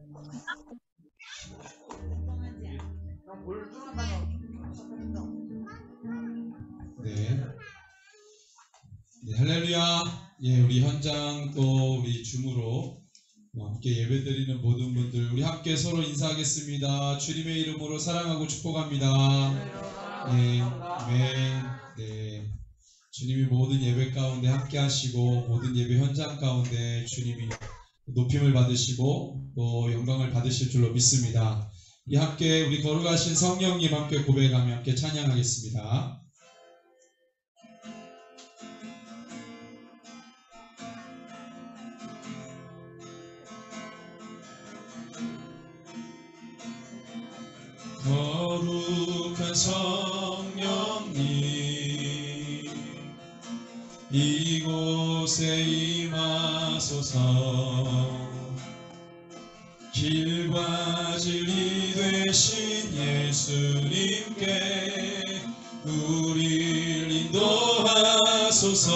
네. 네, 할렐루야. 예, 우리 현장 또 우리 줌으로 함께 예배드리는 모든 분들 우리 함께 서로 인사하겠습니다. 주님의 이름으로 사랑하고 축복합니다. 네, 아멘. 네, 주님이 모든 예배 가운데 함께 하시고 모든 예배 현장 가운데 주님이 높임을 받으시고 또 영광을 받으실 줄로 믿습니다. 이 함께 우리 거룩하신 성령님 함께 고백하며 함께 찬양하겠습니다. 거룩한 성령님 이곳에 임하소서. 길과 진리 되신 예수님께 우리를 인도하소서.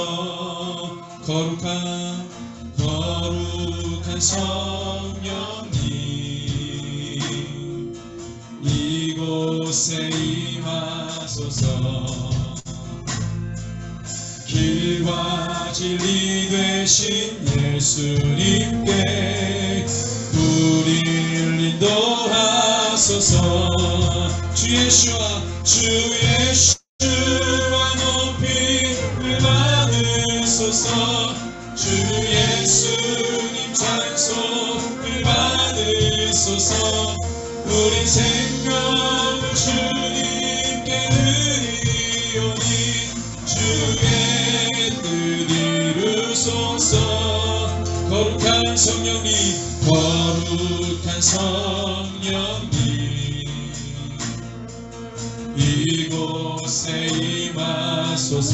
거룩한 성령님 이곳에 임하소서. 길과 진리 되신 예수님께 우리를 인도하소서. 주 예수와 높임을 받으소서. 주 예수님 찬송을 받으소서. 우리 생명을 주님께 드리오니 주의 뜻 이루소서. 거룩한 성령님 이곳에 임하소서.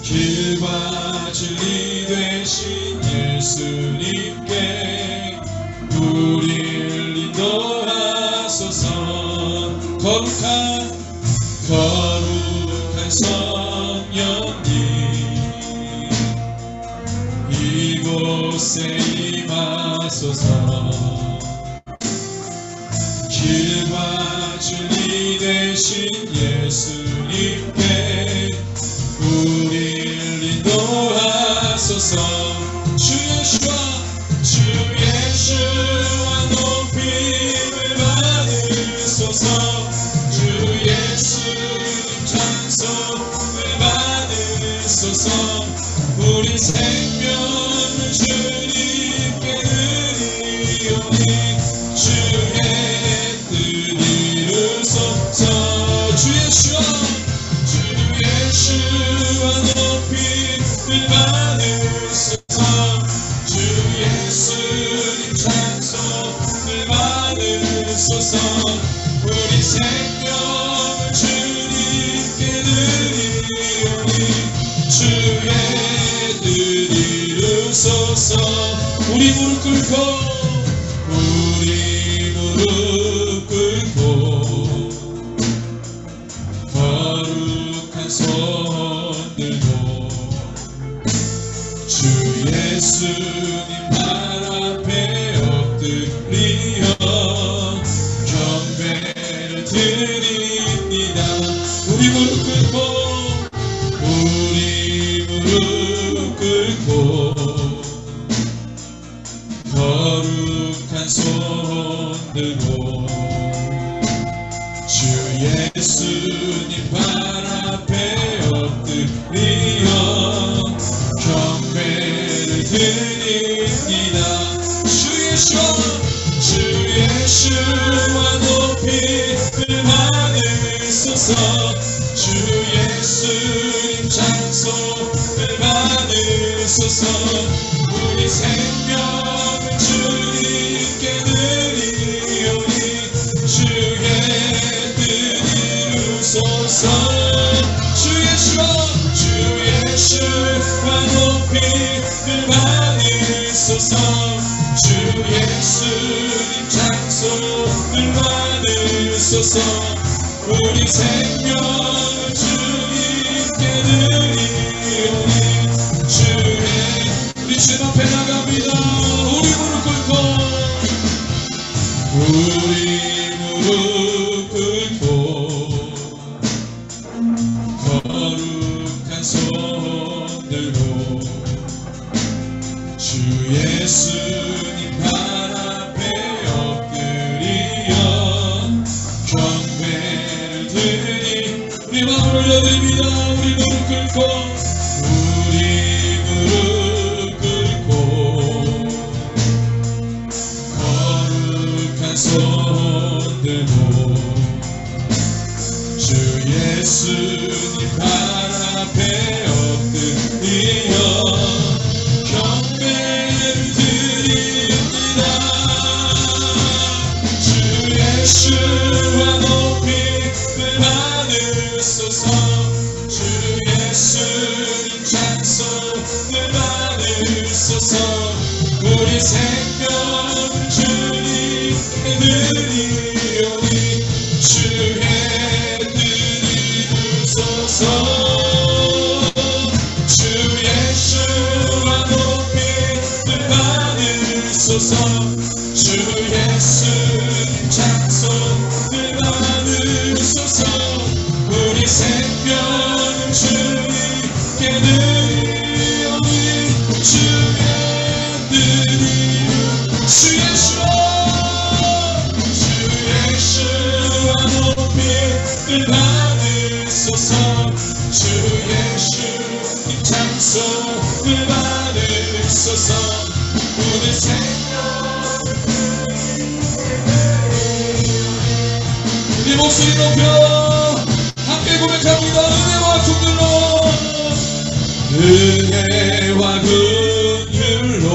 길과 진리 되신 예수님께 우리를 인도하소서. 거룩한 성령님 이곳에 임하소서. 길과 진리 되신 예수님께 우리를 인도하소서. 주 예수와 높임을 받으소서. 주 예수님 찬송을 받으소서. 우리 생명을 주님께 드리오니 주의 뜻 이루소서. 주 예수와 높임을 받으소서. 주 예수님 찬송을 받으소서. 우리 생명을 주님께 드리오니 주의 뜻 이루소서. 우리 무릎 꿇고 거룩한 손 들고 주 예수님 발 앞에 엎드리어 경배를 드립니다. 우리 무릎 꿇고 거룩한 손 들고 주 예수님 발 앞에 엎드리어 경배를 드립니다. 주 예수와 높임을 받으소서. 주 예수님 찬송을 받으소서. 우리 생명을 주님께 드리오니 주의 뜻 이루소서. 주 예수와 높임을 받으소서. 주 예수님 찬송을 받으소서. 우리 생명을 주님께 드리오니 주의 우리 주 앞에 나갑니다. 우리 무릎 주 예수님 발 앞에 엎드리어 경배를 드리 우리 마음을 올려드립니다. 우리 무릎 꿇고 거룩한 손 들고 주 예수님 발 앞에 엎드리어 경배를 드립니다. 주 예수와 높임을 받으소서. 주 예수님 찬송을 받으소서. 우리 생명을 주님께 드리오니 주의 주 예수와 높임을 받으소서. 주 예수님 찬송을 받으소서. 우리 생명을 주님께 드리오니 주의 드리오 주 예수와 높임을 받으소서. 주 예수님 찬송을 받으소서. 우리 생명 우리 목소리 높여 함께 고백합니다. 은혜와 긍휼로 은혜와 긍휼로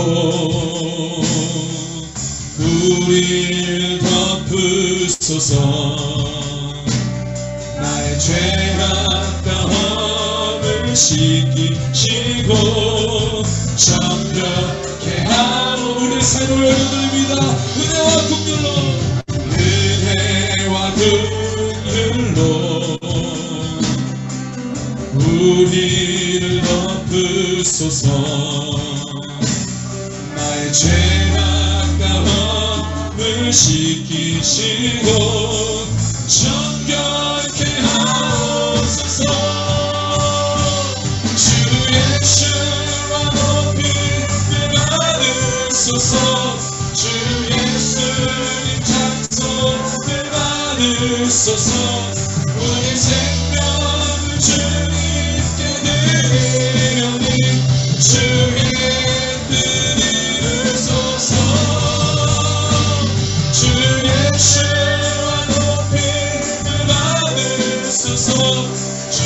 우리를 덮으소서. 나의 죄악과 허물 씻기시고 정결케 하고 우리 삶을 열어드립니다. 은혜와 긍휼로 은혜와 긍휼로 우리를 덮으소서. 나의 죄악과 허물 씻기시고 정결케 하옵소서. 주 예수와 높임을 받으소서. 주 예수님 찬송을 받으소서. 우리 생명을 주님께 드리오니 주의 드리소서. 주 예수와 높임을 받으소서. 주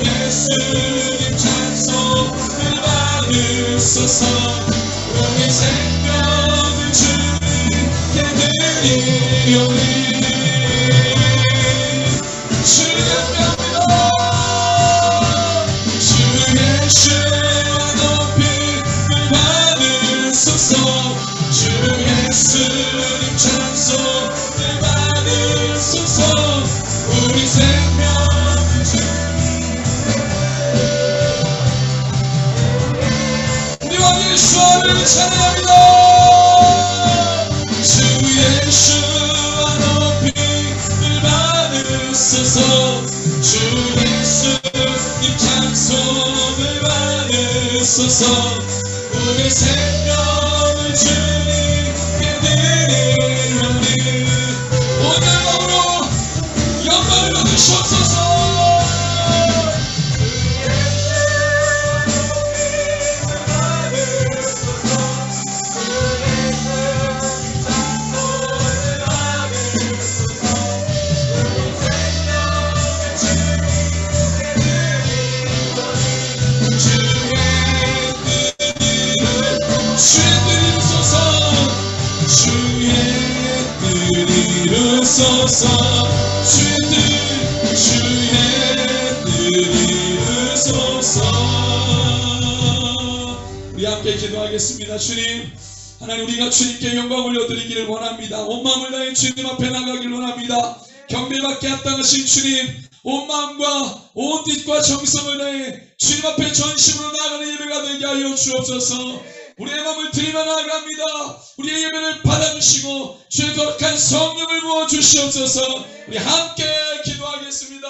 예수님 찬송을 받으소서. 우리 생명을 주님께 드리오니 주님입니다. 주 예수와 높임을 받으소서. 주 예수님 찬송을 받으소서. 우리 생명을 우리 왕 예수를 찬양합니다. 주 예수와 높임을 받으소서. 주 예수님 찬송을 받으소서. 우리 생명을 주님께 드리오니 오늘 밤으로 영광을 받으시옵소서. 우리 함께 기도하겠습니다. 주님, 하나님 우리가 주님께 영광 올려드리기를 원합니다. 온 마음을 다해 주님 앞에 나가기를 원합니다. 경배받게 합당하신 주님, 온 마음과 온 뜻과 정성을 다해 주님 앞에 전심으로 나아가는 예배가 되게 하여 주옵소서. 우리의 마음을 드리며 나아갑니다. 우리의 예배를 받아주시고 주의 거룩한 성령을 부어주시옵소서. 우리 함께 기도하겠습니다.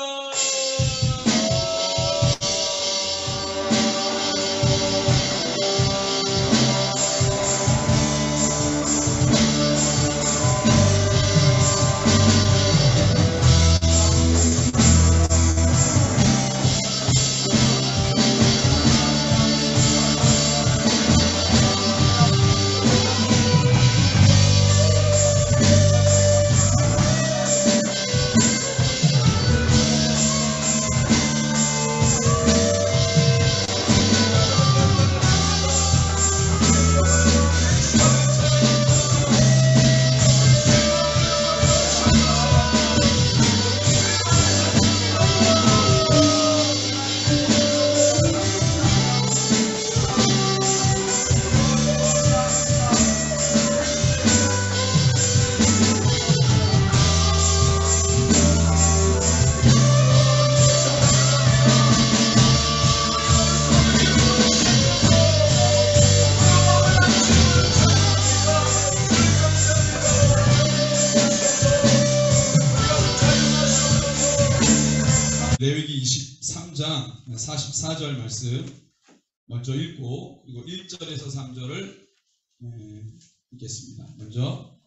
23장 44절 말씀 먼저 읽고 그리고 1절에서 3절을 읽겠습니다. 먼저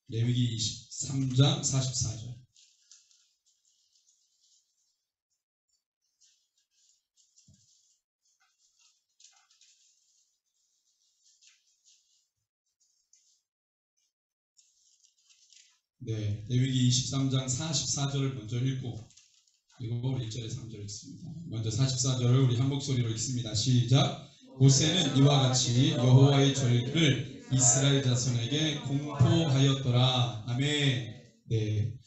레위기 23장 44절. 네, 레위기 23장 44절을 먼저 읽고 그리고 1절에 3절 읽습니다. 먼저 44절을 우리 한 목소리로 읽습니다. 시작. 모세는 이와 같이 여호와의 절기를 이스라엘 자손에게 공포하였더라. 아멘. 네,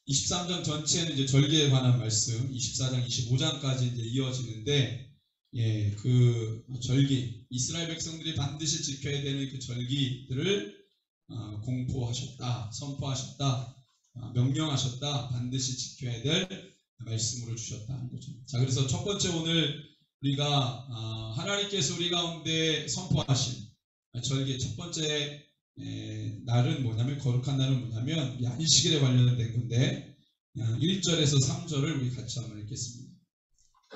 23장 전체는 이제 절기에 관한 말씀, 24장, 25장까지 이제 이어지는데, 예, 그 절기, 이스라엘 백성들이 반드시 지켜야 되는 그 절기들을 공포하셨다, 선포하셨다, 명령하셨다, 반드시 지켜야 될 말씀으로 주셨다는 거죠. 자, 그래서 첫 번째 오늘 우리가 하나님께서 우리 가운데 선포하신 절기 첫 번째 날은 뭐냐면, 거룩한 날은 뭐냐면 우리 안식일에 관련된 건데 1절에서 3절을 우리 같이 한번 읽겠습니다.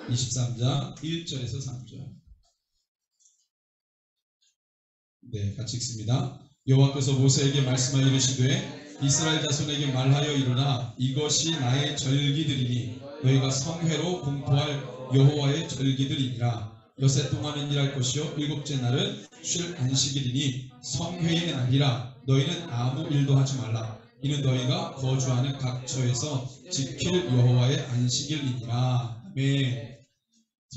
23장 1절에서 3절. 네, 같이 읽습니다. 여호와께서 모세에게 말씀하여 이르시되 이스라엘 자손에게 말하여 이르라. 이것이 나의 절기들이니 너희가 성회로 공포할 여호와의 절기들이니라. 여세 동안은 일할 것이요 일곱째 날은 쉴 안식일이니 성회의 날이라. 너희는 아무 일도 하지 말라. 이는 너희가 거주하는 각처에서 지킬 여호와의 안식일이니라. 아멘.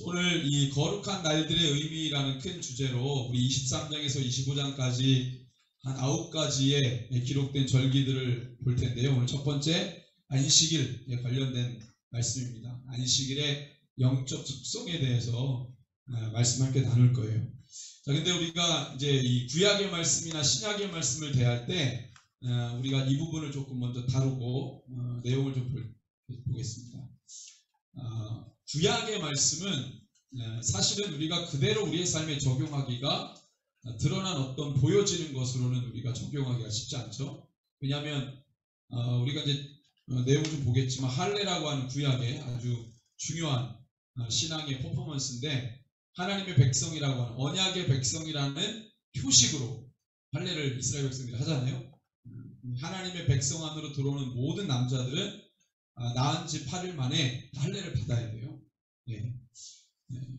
오늘 이 거룩한 날들의 의미라는 큰 주제로 우리 23장에서 25장까지 한 9가지의 기록된 절기들을 볼 텐데요. 오늘 첫 번째 안식일에 관련된 말씀입니다. 안식일의 영적 속성에 대해서 말씀 함께 나눌 거예요. 자, 근데 우리가 이제 이 구약의 말씀이나 신약의 말씀을 대할 때 우리가 이 부분을 조금 먼저 다루고 내용을 좀 보겠습니다. 구약의 말씀은 사실은 우리가 그대로 우리의 삶에 적용하기가, 드러난 어떤 보여지는 것으로는 우리가 적용하기가 쉽지 않죠. 왜냐하면 우리가 이제 내용을 좀 보겠지만 할례라고 하는 구약의 아주 중요한 신앙의 퍼포먼스인데, 하나님의 백성이라고 하는 언약의 백성이라는 표식으로 할례를 이스라엘 백성들이 하잖아요. 하나님의 백성 안으로 들어오는 모든 남자들은 낳은 지 8일 만에 할례를 받아야 돼요. 네.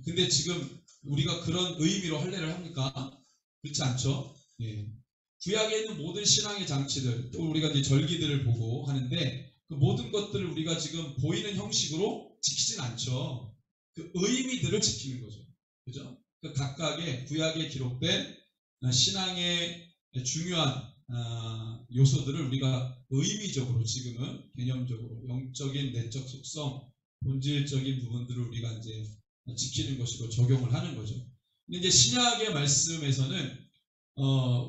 근데 지금 우리가 그런 의미로 할례를 합니까? 그렇지 않죠. 네. 구약에 있는 모든 신앙의 장치들, 또 우리가 이제 절기들을 보고 하는데 그 모든 것들을 우리가 지금 보이는 형식으로 지키진 않죠. 그 의미들을 지키는 거죠. 그죠? 그 각각의 구약에 기록된 신앙의 중요한 요소들을 우리가 의미적으로, 지금은 개념적으로 영적인 내적 속성, 본질적인 부분들을 우리가 이제 지키는 것으로 적용을 하는 거죠. 근데 이제 신약의 말씀에서는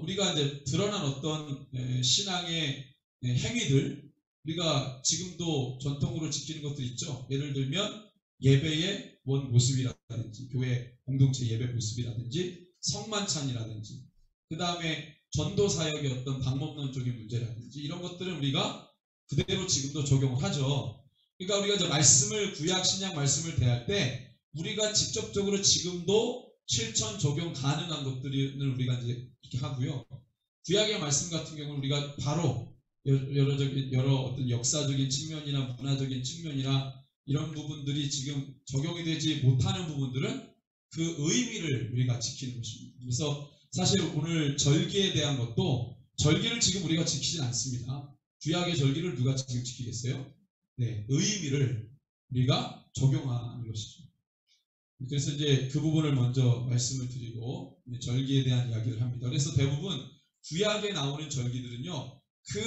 우리가 이제 드러난 어떤 신앙의 행위들, 우리가 지금도 전통으로 지키는 것들 있죠. 예를 들면 예배의 원 모습이라든지, 교회 공동체 예배 모습이라든지, 성만찬이라든지, 그 다음에 전도 사역의 어떤 방법론적인 문제라든지, 이런 것들은 우리가 그대로 지금도 적용을 하죠. 그러니까 우리가 이제 말씀을, 구약 신약 말씀을 대할 때 우리가 직접적으로 지금도 실천 적용 가능한 것들을 우리가 이제 이렇게 하고요. 구약의 말씀 같은 경우는 우리가 바로 여러 어떤 역사적인 측면이나 문화적인 측면이나 이런 부분들이 지금 적용이 되지 못하는 부분들은 그 의미를 우리가 지키는 것입니다. 그래서 사실 오늘 절기에 대한 것도, 절기를 지금 우리가 지키진 않습니다. 구약의 절기를 누가 지금 지키겠어요? 네, 의미를 우리가 적용하는 것이죠. 그래서 이제 그 부분을 먼저 말씀을 드리고 절기에 대한 이야기를 합니다. 그래서 대부분 구약에 나오는 절기들은요, 그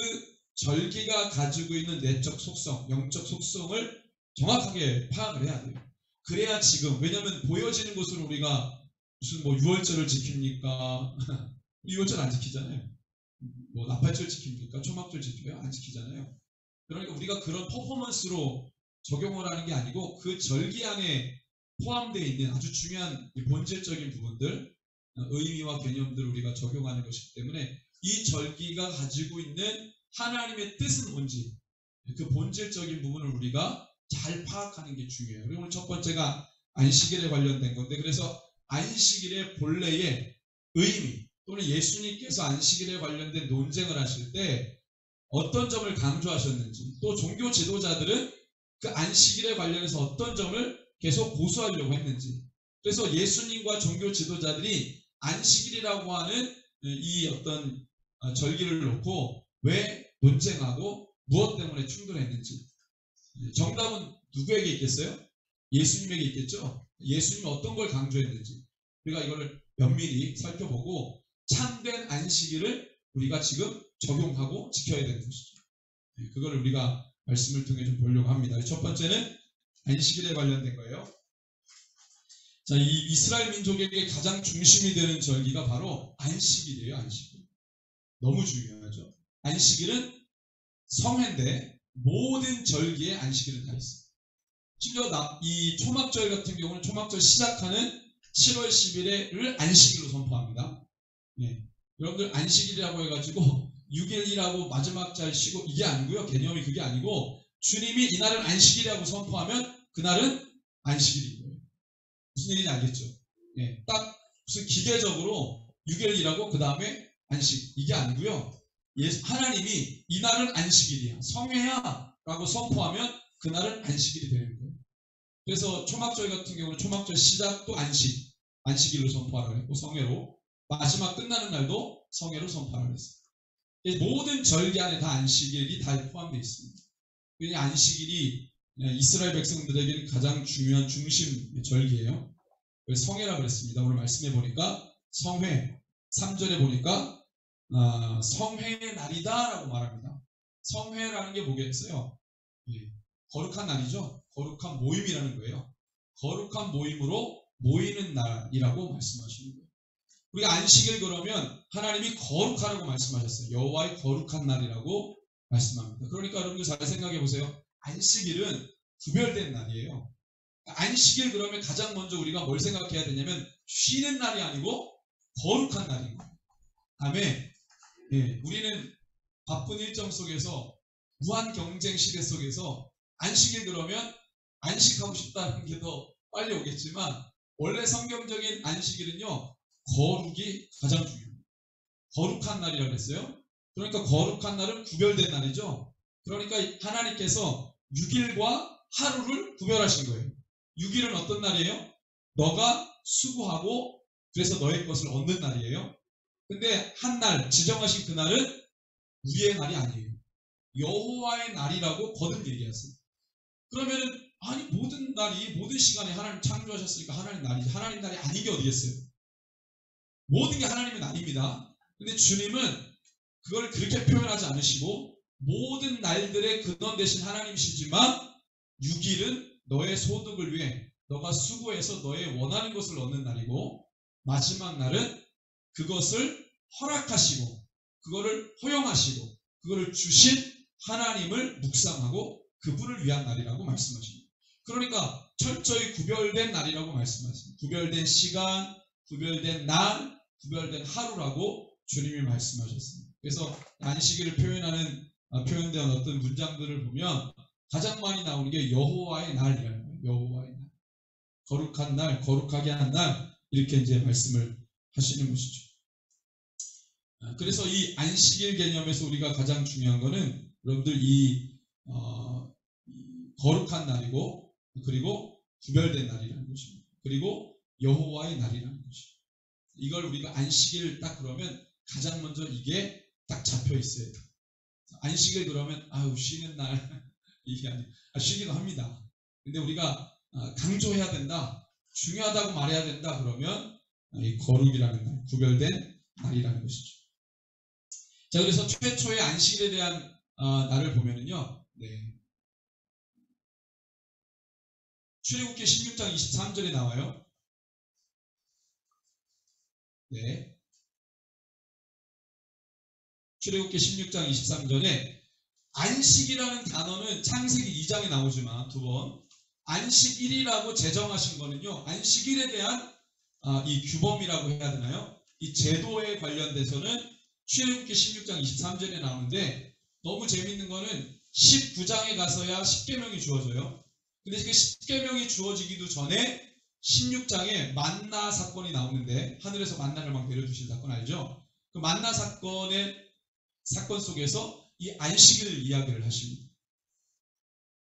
절기가 가지고 있는 내적 속성, 영적 속성을 정확하게 파악을 해야 돼요. 그래야 지금, 왜냐하면 보여지는 것으로 우리가 무슨 뭐 유월절을 지킵니까? 유월절 안 지키잖아요. 뭐 나팔절 지킵니까? 초막절 지켜요? 안 지키잖아요. 그러니까 우리가 그런 퍼포먼스로 적용을 하는 게 아니고 그 절기 안에 포함되어 있는 아주 중요한 본질적인 부분들, 의미와 개념들을 우리가 적용하는 것이기 때문에 이 절기가 가지고 있는 하나님의 뜻은 뭔지, 그 본질적인 부분을 우리가 잘 파악하는 게 중요해요. 그리고 오늘 첫 번째가 안식일에 관련된 건데, 그래서 안식일의 본래의 의미 또는 예수님께서 안식일에 관련된 논쟁을 하실 때 어떤 점을 강조하셨는지, 또 종교 지도자들은 그 안식일에 관련해서 어떤 점을 계속 고수하려고 했는지, 그래서 예수님과 종교 지도자들이 안식일이라고 하는 이 어떤 절기를 놓고 왜 논쟁하고 무엇 때문에 충돌했는지, 정답은 누구에게 있겠어요? 예수님에게 있겠죠? 예수님이 어떤 걸 강조했는지 우리가 이걸 면밀히 살펴보고 참된 안식일을 우리가 지금 적용하고 지켜야 되는 것이죠. 그걸 우리가 말씀을 통해 좀 보려고 합니다. 첫 번째는 안식일에 관련된 거예요. 자, 이 이스라엘 민족에게 가장 중심이 되는 절기가 바로 안식일이에요. 안식일. 너무 중요하죠. 안식일은 성회인데 모든 절기에 안식일은 다 있어요. 심지어 이 초막절 같은 경우는 초막절 시작하는 7월 10일을 안식일로 선포합니다. 예. 여러분들 안식일이라고 해가지고 6일이라고 마지막 잘 쉬고 이게 아니고요. 개념이 그게 아니고 주님이 이날은 안식일이라고 선포하면 그날은 안식일인 거예요. 무슨 일인지 알겠죠? 예. 딱 무슨 기계적으로 6일이라고 그 다음에 안식 이게 아니고요. 하나님이 이날은 안식일이야. 성회야 라고 선포하면 그날은 안식일이 되는 거예요. 그래서 초막절 같은 경우는 초막절 시작도 안식일로 선포하라고 했고 성회로 마지막 끝나는 날도 성회로 선포하라고 했어요. 모든 절기 안에 다 안식일이 다 포함되어 있습니다. 왜냐하면 안식일이 이스라엘 백성들에게는 가장 중요한 중심 절기예요. 그래서 성회라고 그랬습니다. 오늘 말씀해 보니까 성회 3절에 보니까 성회의 날이다 라고 말합니다. 성회라는 게 뭐겠어요? 거룩한 날이죠. 거룩한 모임이라는 거예요. 거룩한 모임으로 모이는 날이라고 말씀하시는 거예요. 우리가 안식일 그러면 하나님이 거룩하라고 말씀하셨어요. 여호와의 거룩한 날이라고 말씀합니다. 그러니까 여러분들 잘 생각해 보세요. 안식일은 구별된 날이에요. 안식일 그러면 가장 먼저 우리가 뭘 생각해야 되냐면 쉬는 날이 아니고 거룩한 날인 거예요. 아멘. 예, 우리는 바쁜 일정 속에서 무한 경쟁 시대 속에서 안식일 그러면 안식하고 싶다는 게 더 빨리 오겠지만 원래 성경적인 안식일은요 거룩이 가장 중요해요. 거룩한 날이라고 했어요. 그러니까 거룩한 날은 구별된 날이죠. 그러니까 하나님께서 6일과 하루를 구별하신 거예요. 6일은 어떤 날이에요? 너가 수고하고 그래서 너의 것을 얻는 날이에요. 근데 한 날 지정하신 그날은 우리의 날이 아니에요. 여호와의 날이라고 거듭 얘기하세요. 그러면은 아니 모든 날이 모든 시간에 하나님 창조하셨으니까 하나님 날이지 하나님 날이 아닌 게 어디겠어요? 모든 게 하나님의 날입니다. 근데 주님은 그걸 그렇게 표현하지 않으시고 모든 날들의 근원 되신 하나님이시지만 6일은 너의 소득을 위해 너가 수고해서 너의 원하는 것을 얻는 날이고 마지막 날은 그것을 허락하시고 그거를 허용하시고 그거를 주신 하나님을 묵상하고 그분을 위한 날이라고 말씀하십니다. 그러니까 철저히 구별된 날이라고 말씀하십니다. 구별된 시간, 구별된 날, 구별된 하루라고 주님이 말씀하셨습니다. 그래서 안식일을 표현된 어떤 문장들을 보면 가장 많이 나오는 게 여호와의 날이라는 거예요. 여호와의 날. 거룩한 날, 거룩하게 한 날 이렇게 이제 말씀을 하시는 것이죠. 그래서 이 안식일 개념에서 우리가 가장 중요한 거는 여러분들 이 거룩한 날이고 그리고 구별된 날이라는 것입니다. 그리고 여호와의 날이라는 것입니다. 이걸 우리가 안식일 딱 그러면 가장 먼저 이게 딱 잡혀 있어야 돼요. 안식일 그러면 쉬는 날 이게 아니에요. 쉬기도 합니다. 근데 우리가 강조해야 된다, 중요하다고 말해야 된다 그러면 이 거룩이라는 날, 구별된 날이라는 것이죠. 자, 그래서 최초의 안식일에 대한 날을 보면은요, 출애굽기 16장 23절에 나와요. 네. 출애굽기 16장 23절에 안식이라는 단어는 창세기 2장에 나오지만 두 번 안식일이라고 제정하신 거는요. 안식일에 대한 이 규범이라고 해야 되나요? 이 제도에 관련돼서는 출애굽기 16장 23절에 나오는데 너무 재밌는 거는 19장에 가서야 십계명이 주어져요. 근데 그 10계명이 주어지기도 전에 16장에 만나 사건이 나오는데, 하늘에서 만나를 막 내려주신 사건 알죠? 그 만나 사건 속에서 이 안식일 이야기를 하십니다.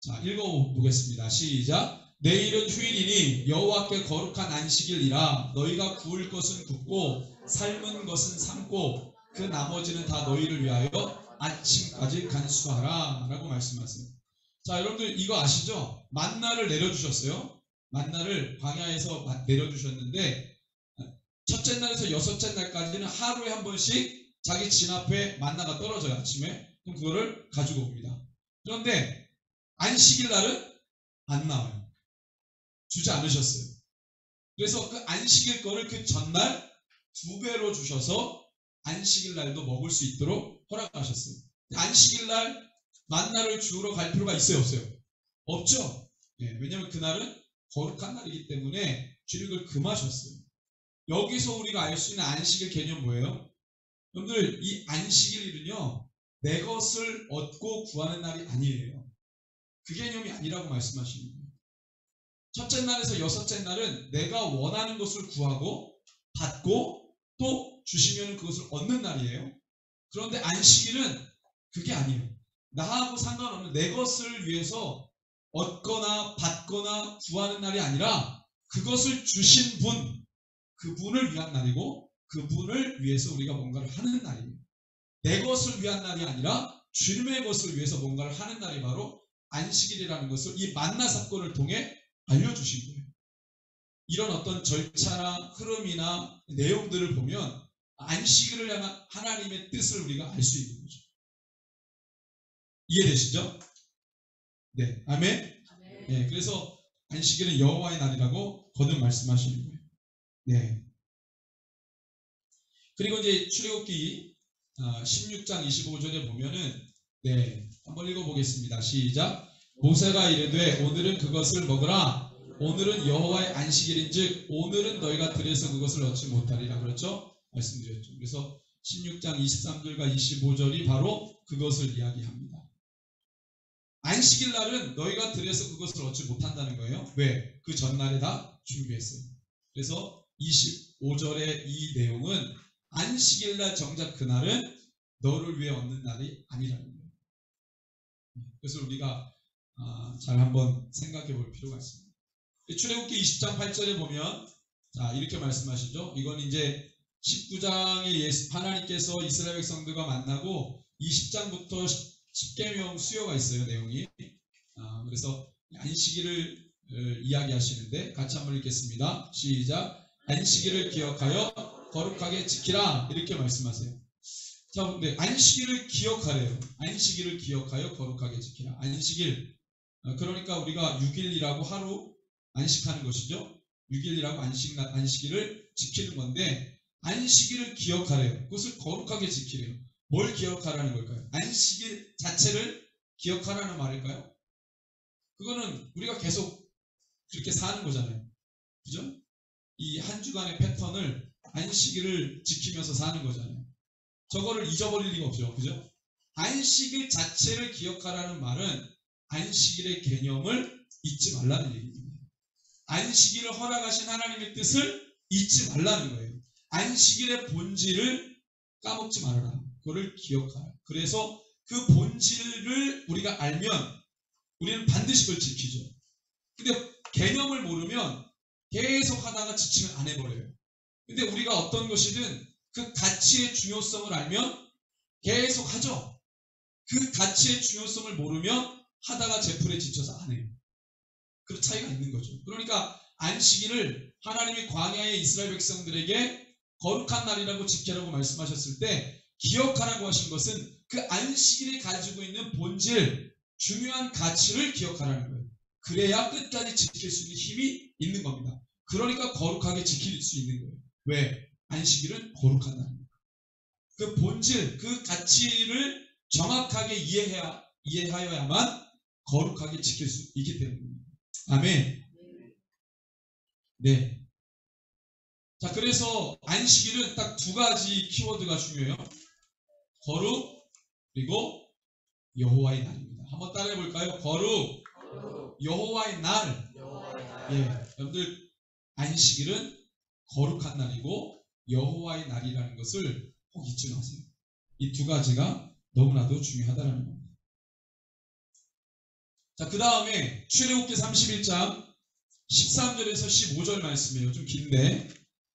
자, 읽어보겠습니다. 시작. 내일은 휴일이니 여호와께 거룩한 안식일이라. 너희가 구울 것은 굽고 삶은 것은 삶고 그 나머지는 다 너희를 위하여 아침까지 간수하라 라고 말씀하세요. 자, 여러분들 이거 아시죠? 만나를 내려주셨어요. 만나를 광야에서 내려주셨는데, 첫째 날에서 여섯째 날까지는 하루에 한 번씩 자기 진 앞에 만나가 떨어져요. 아침에. 그럼 그거를 가지고 옵니다. 그런데 안식일 날은 안 나와요. 주지 않으셨어요. 그래서 그 안식일 거를 그 전날 2배로 주셔서 안식일 날도 먹을 수 있도록 허락하셨어요. 안식일 날 만나를 주우러 갈 필요가 있어요, 없어요? 없죠. 예, 왜냐하면 그날은 거룩한 날이기 때문에 주님 그걸 금하셨어요. 여기서 우리가 알 수 있는 안식일 개념 뭐예요? 여러분들, 이 안식일은요, 내 것을 얻고 구하는 날이 아니에요. 그 개념이 아니라고 말씀하시는 거예요. 첫째 날에서 여섯째 날은 내가 원하는 것을 구하고 받고 또 주시면 그것을 얻는 날이에요. 그런데 안식일은 그게 아니에요. 나하고 상관없는 내 것을 위해서 얻거나 받거나 구하는 날이 아니라 그것을 주신 분, 그분을 위한 날이고 그분을 위해서 우리가 뭔가를 하는 날이에요. 내 것을 위한 날이 아니라 주님의 것을 위해서 뭔가를 하는 날이 바로 안식일이라는 것을 이 만나 사건을 통해 알려주신 거예요. 이런 어떤 절차나 흐름이나 내용들을 보면 안식일을 향한 하나님의 뜻을 우리가 알 수 있는 거죠. 이해되시죠? 네, 아멘. 네, 그래서 안식일은 여호와의 날이라고 거듭 말씀하시는 거예요. 네. 그리고 이제 출애굽기 16장 25절에 보면은, 네, 한번 읽어보겠습니다. 시작. 모세가 이르되 오늘은 그것을 먹으라. 오늘은 여호와의 안식일인즉 오늘은 너희가 들에서 그것을 얻지 못하리라. 그렇죠? 말씀드렸죠. 그래서 16장 23절과 25절이 바로 그것을 이야기합니다. 안식일 날은 너희가 들에서 그것을 얻지 못한다는 거예요. 왜? 그 전날에 다 준비했어요. 그래서 25절의 이 내용은 안식일 날 정작 그날은 너를 위해 얻는 날이 아니라는 거예요. 그래서 우리가 잘 한번 생각해 볼 필요가 있습니다. 출애굽기 20장 8절에 보면, 자, 이렇게 말씀하시죠. 이건 이제 19장에 하나님께서 이스라엘 백성들과 만나고 20장부터 10계명 수요가 있어요, 내용이. 그래서 안식일을 이야기하시는데 같이 한번 읽겠습니다. 시작. 안식일을 기억하여 거룩하게 지키라. 이렇게 말씀하세요. 자, 근데 안식일을 기억하래요. 안식일을 기억하여 거룩하게 지키라. 안식일, 그러니까 우리가 6일이라고 하루 안식하는 것이죠. 6일이라고 안식일을 지키는 건데, 안식일을 기억하래요. 그것을 거룩하게 지키래요. 뭘 기억하라는 걸까요? 안식일 자체를 기억하라는 말일까요? 그거는 우리가 계속 그렇게 사는 거잖아요. 그죠? 이 한 주간의 패턴을 안식일을 지키면서 사는 거잖아요. 저거를 잊어버릴 리가 없죠. 그죠? 안식일 자체를 기억하라는 말은 안식일의 개념을 잊지 말라는 얘기입니다. 안식일을 허락하신 하나님의 뜻을 잊지 말라는 거예요. 안식일의 본질을 까먹지 말아라. 그거를 기억하라. 그래서 그 본질을 우리가 알면 우리는 반드시 그걸 지키죠. 근데 개념을 모르면 계속 하다가 지치면 안 해버려요. 근데 우리가 어떤 것이든 그 가치의 중요성을 알면 계속 하죠. 그 가치의 중요성을 모르면 하다가 제풀에 지쳐서 안 해요. 그런 차이가 있는 거죠. 그러니까 안식일을 하나님이 광야의 이스라엘 백성들에게 거룩한 날이라고 지키라고 말씀하셨을 때 기억하라고 하신 것은 그 안식일이 가지고 있는 본질, 중요한 가치를 기억하라는 거예요. 그래야 끝까지 지킬 수 있는 힘이 있는 겁니다. 그러니까 거룩하게 지킬 수 있는 거예요. 왜? 안식일은 거룩한 날입니다. 그 본질, 그 가치를 정확하게 이해하여야만 거룩하게 지킬 수 있기 때문입니다. 아멘. 네. 자, 그래서 안식일은 딱 두 가지 키워드가 중요해요. 거룩, 그리고 여호와의 날입니다. 한번 따라해 볼까요? 거룩, 여호와의 날. 예, 여러분들 안식일은 거룩한 날이고 여호와의 날이라는 것을 꼭 잊지 마세요. 이 두 가지가 너무나도 중요하다는 겁니다. 자, 그 다음에 출애굽기 31장 13절에서 15절 말씀이에요. 좀 긴데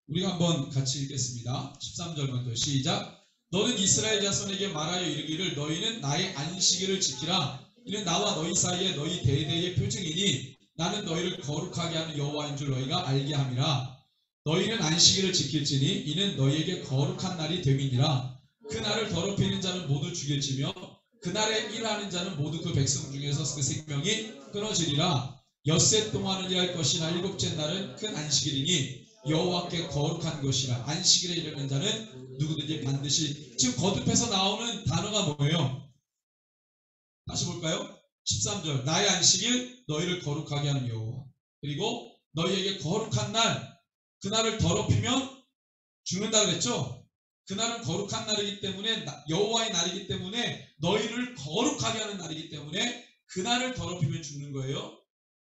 우리가 한번 같이 읽겠습니다. 13절 먼저 시작. 너는 이스라엘 자손에게 말하여 이르기를 너희는 나의 안식일을 지키라. 이는 나와 너희 사이에 너희 대대의 표징이니 나는 너희를 거룩하게 하는 여호와인 줄 너희가 알게 함이라. 너희는 안식일을 지킬지니 이는 너희에게 거룩한 날이 됨이니라. 그 날을 더럽히는 자는 모두 죽일지며 그 날에 일하는 자는 모두 그 백성 중에서 그 생명이 끊어지리라. 엿새 동안은 일할 것이나 일곱째 날은 큰 안식일이니 여호와께 거룩한 것이라. 안식일에 이르는 자는 누구든지 반드시. 지금 거듭해서 나오는 단어가 뭐예요? 다시 볼까요? 13절. 나의 안식일 너희를 거룩하게 하는 여호와. 그리고 너희에게 거룩한 날, 그 날을 더럽히면 죽는다 그랬죠? 그날은 거룩한 날이기 때문에 여호와의 날이기 때문에 너희를 거룩하게 하는 날이기 때문에 그날을 더럽히면 죽는 거예요.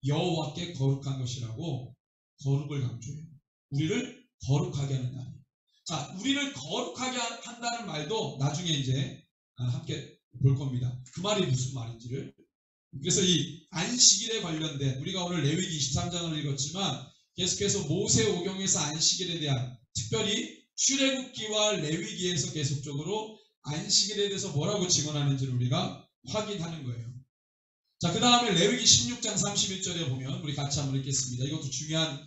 여호와께 거룩한 것이라고 거룩을 강조해요. 우리를 거룩하게 하는 날. 자, 우리를 거룩하게 한다는 말도 나중에 이제 함께 볼 겁니다. 그 말이 무슨 말인지를. 그래서 이 안식일에 관련된 우리가 오늘 레위기 23장을 읽었지만 계속해서 모세오경에서 안식일에 대한 특별히 출애굽기와 레위기에서 계속적으로 안식일에 대해서 뭐라고 증언하는지를 우리가 확인하는 거예요. 자, 그 다음에 레위기 16장 31절에 보면 우리 같이 한번 읽겠습니다. 이것도 중요한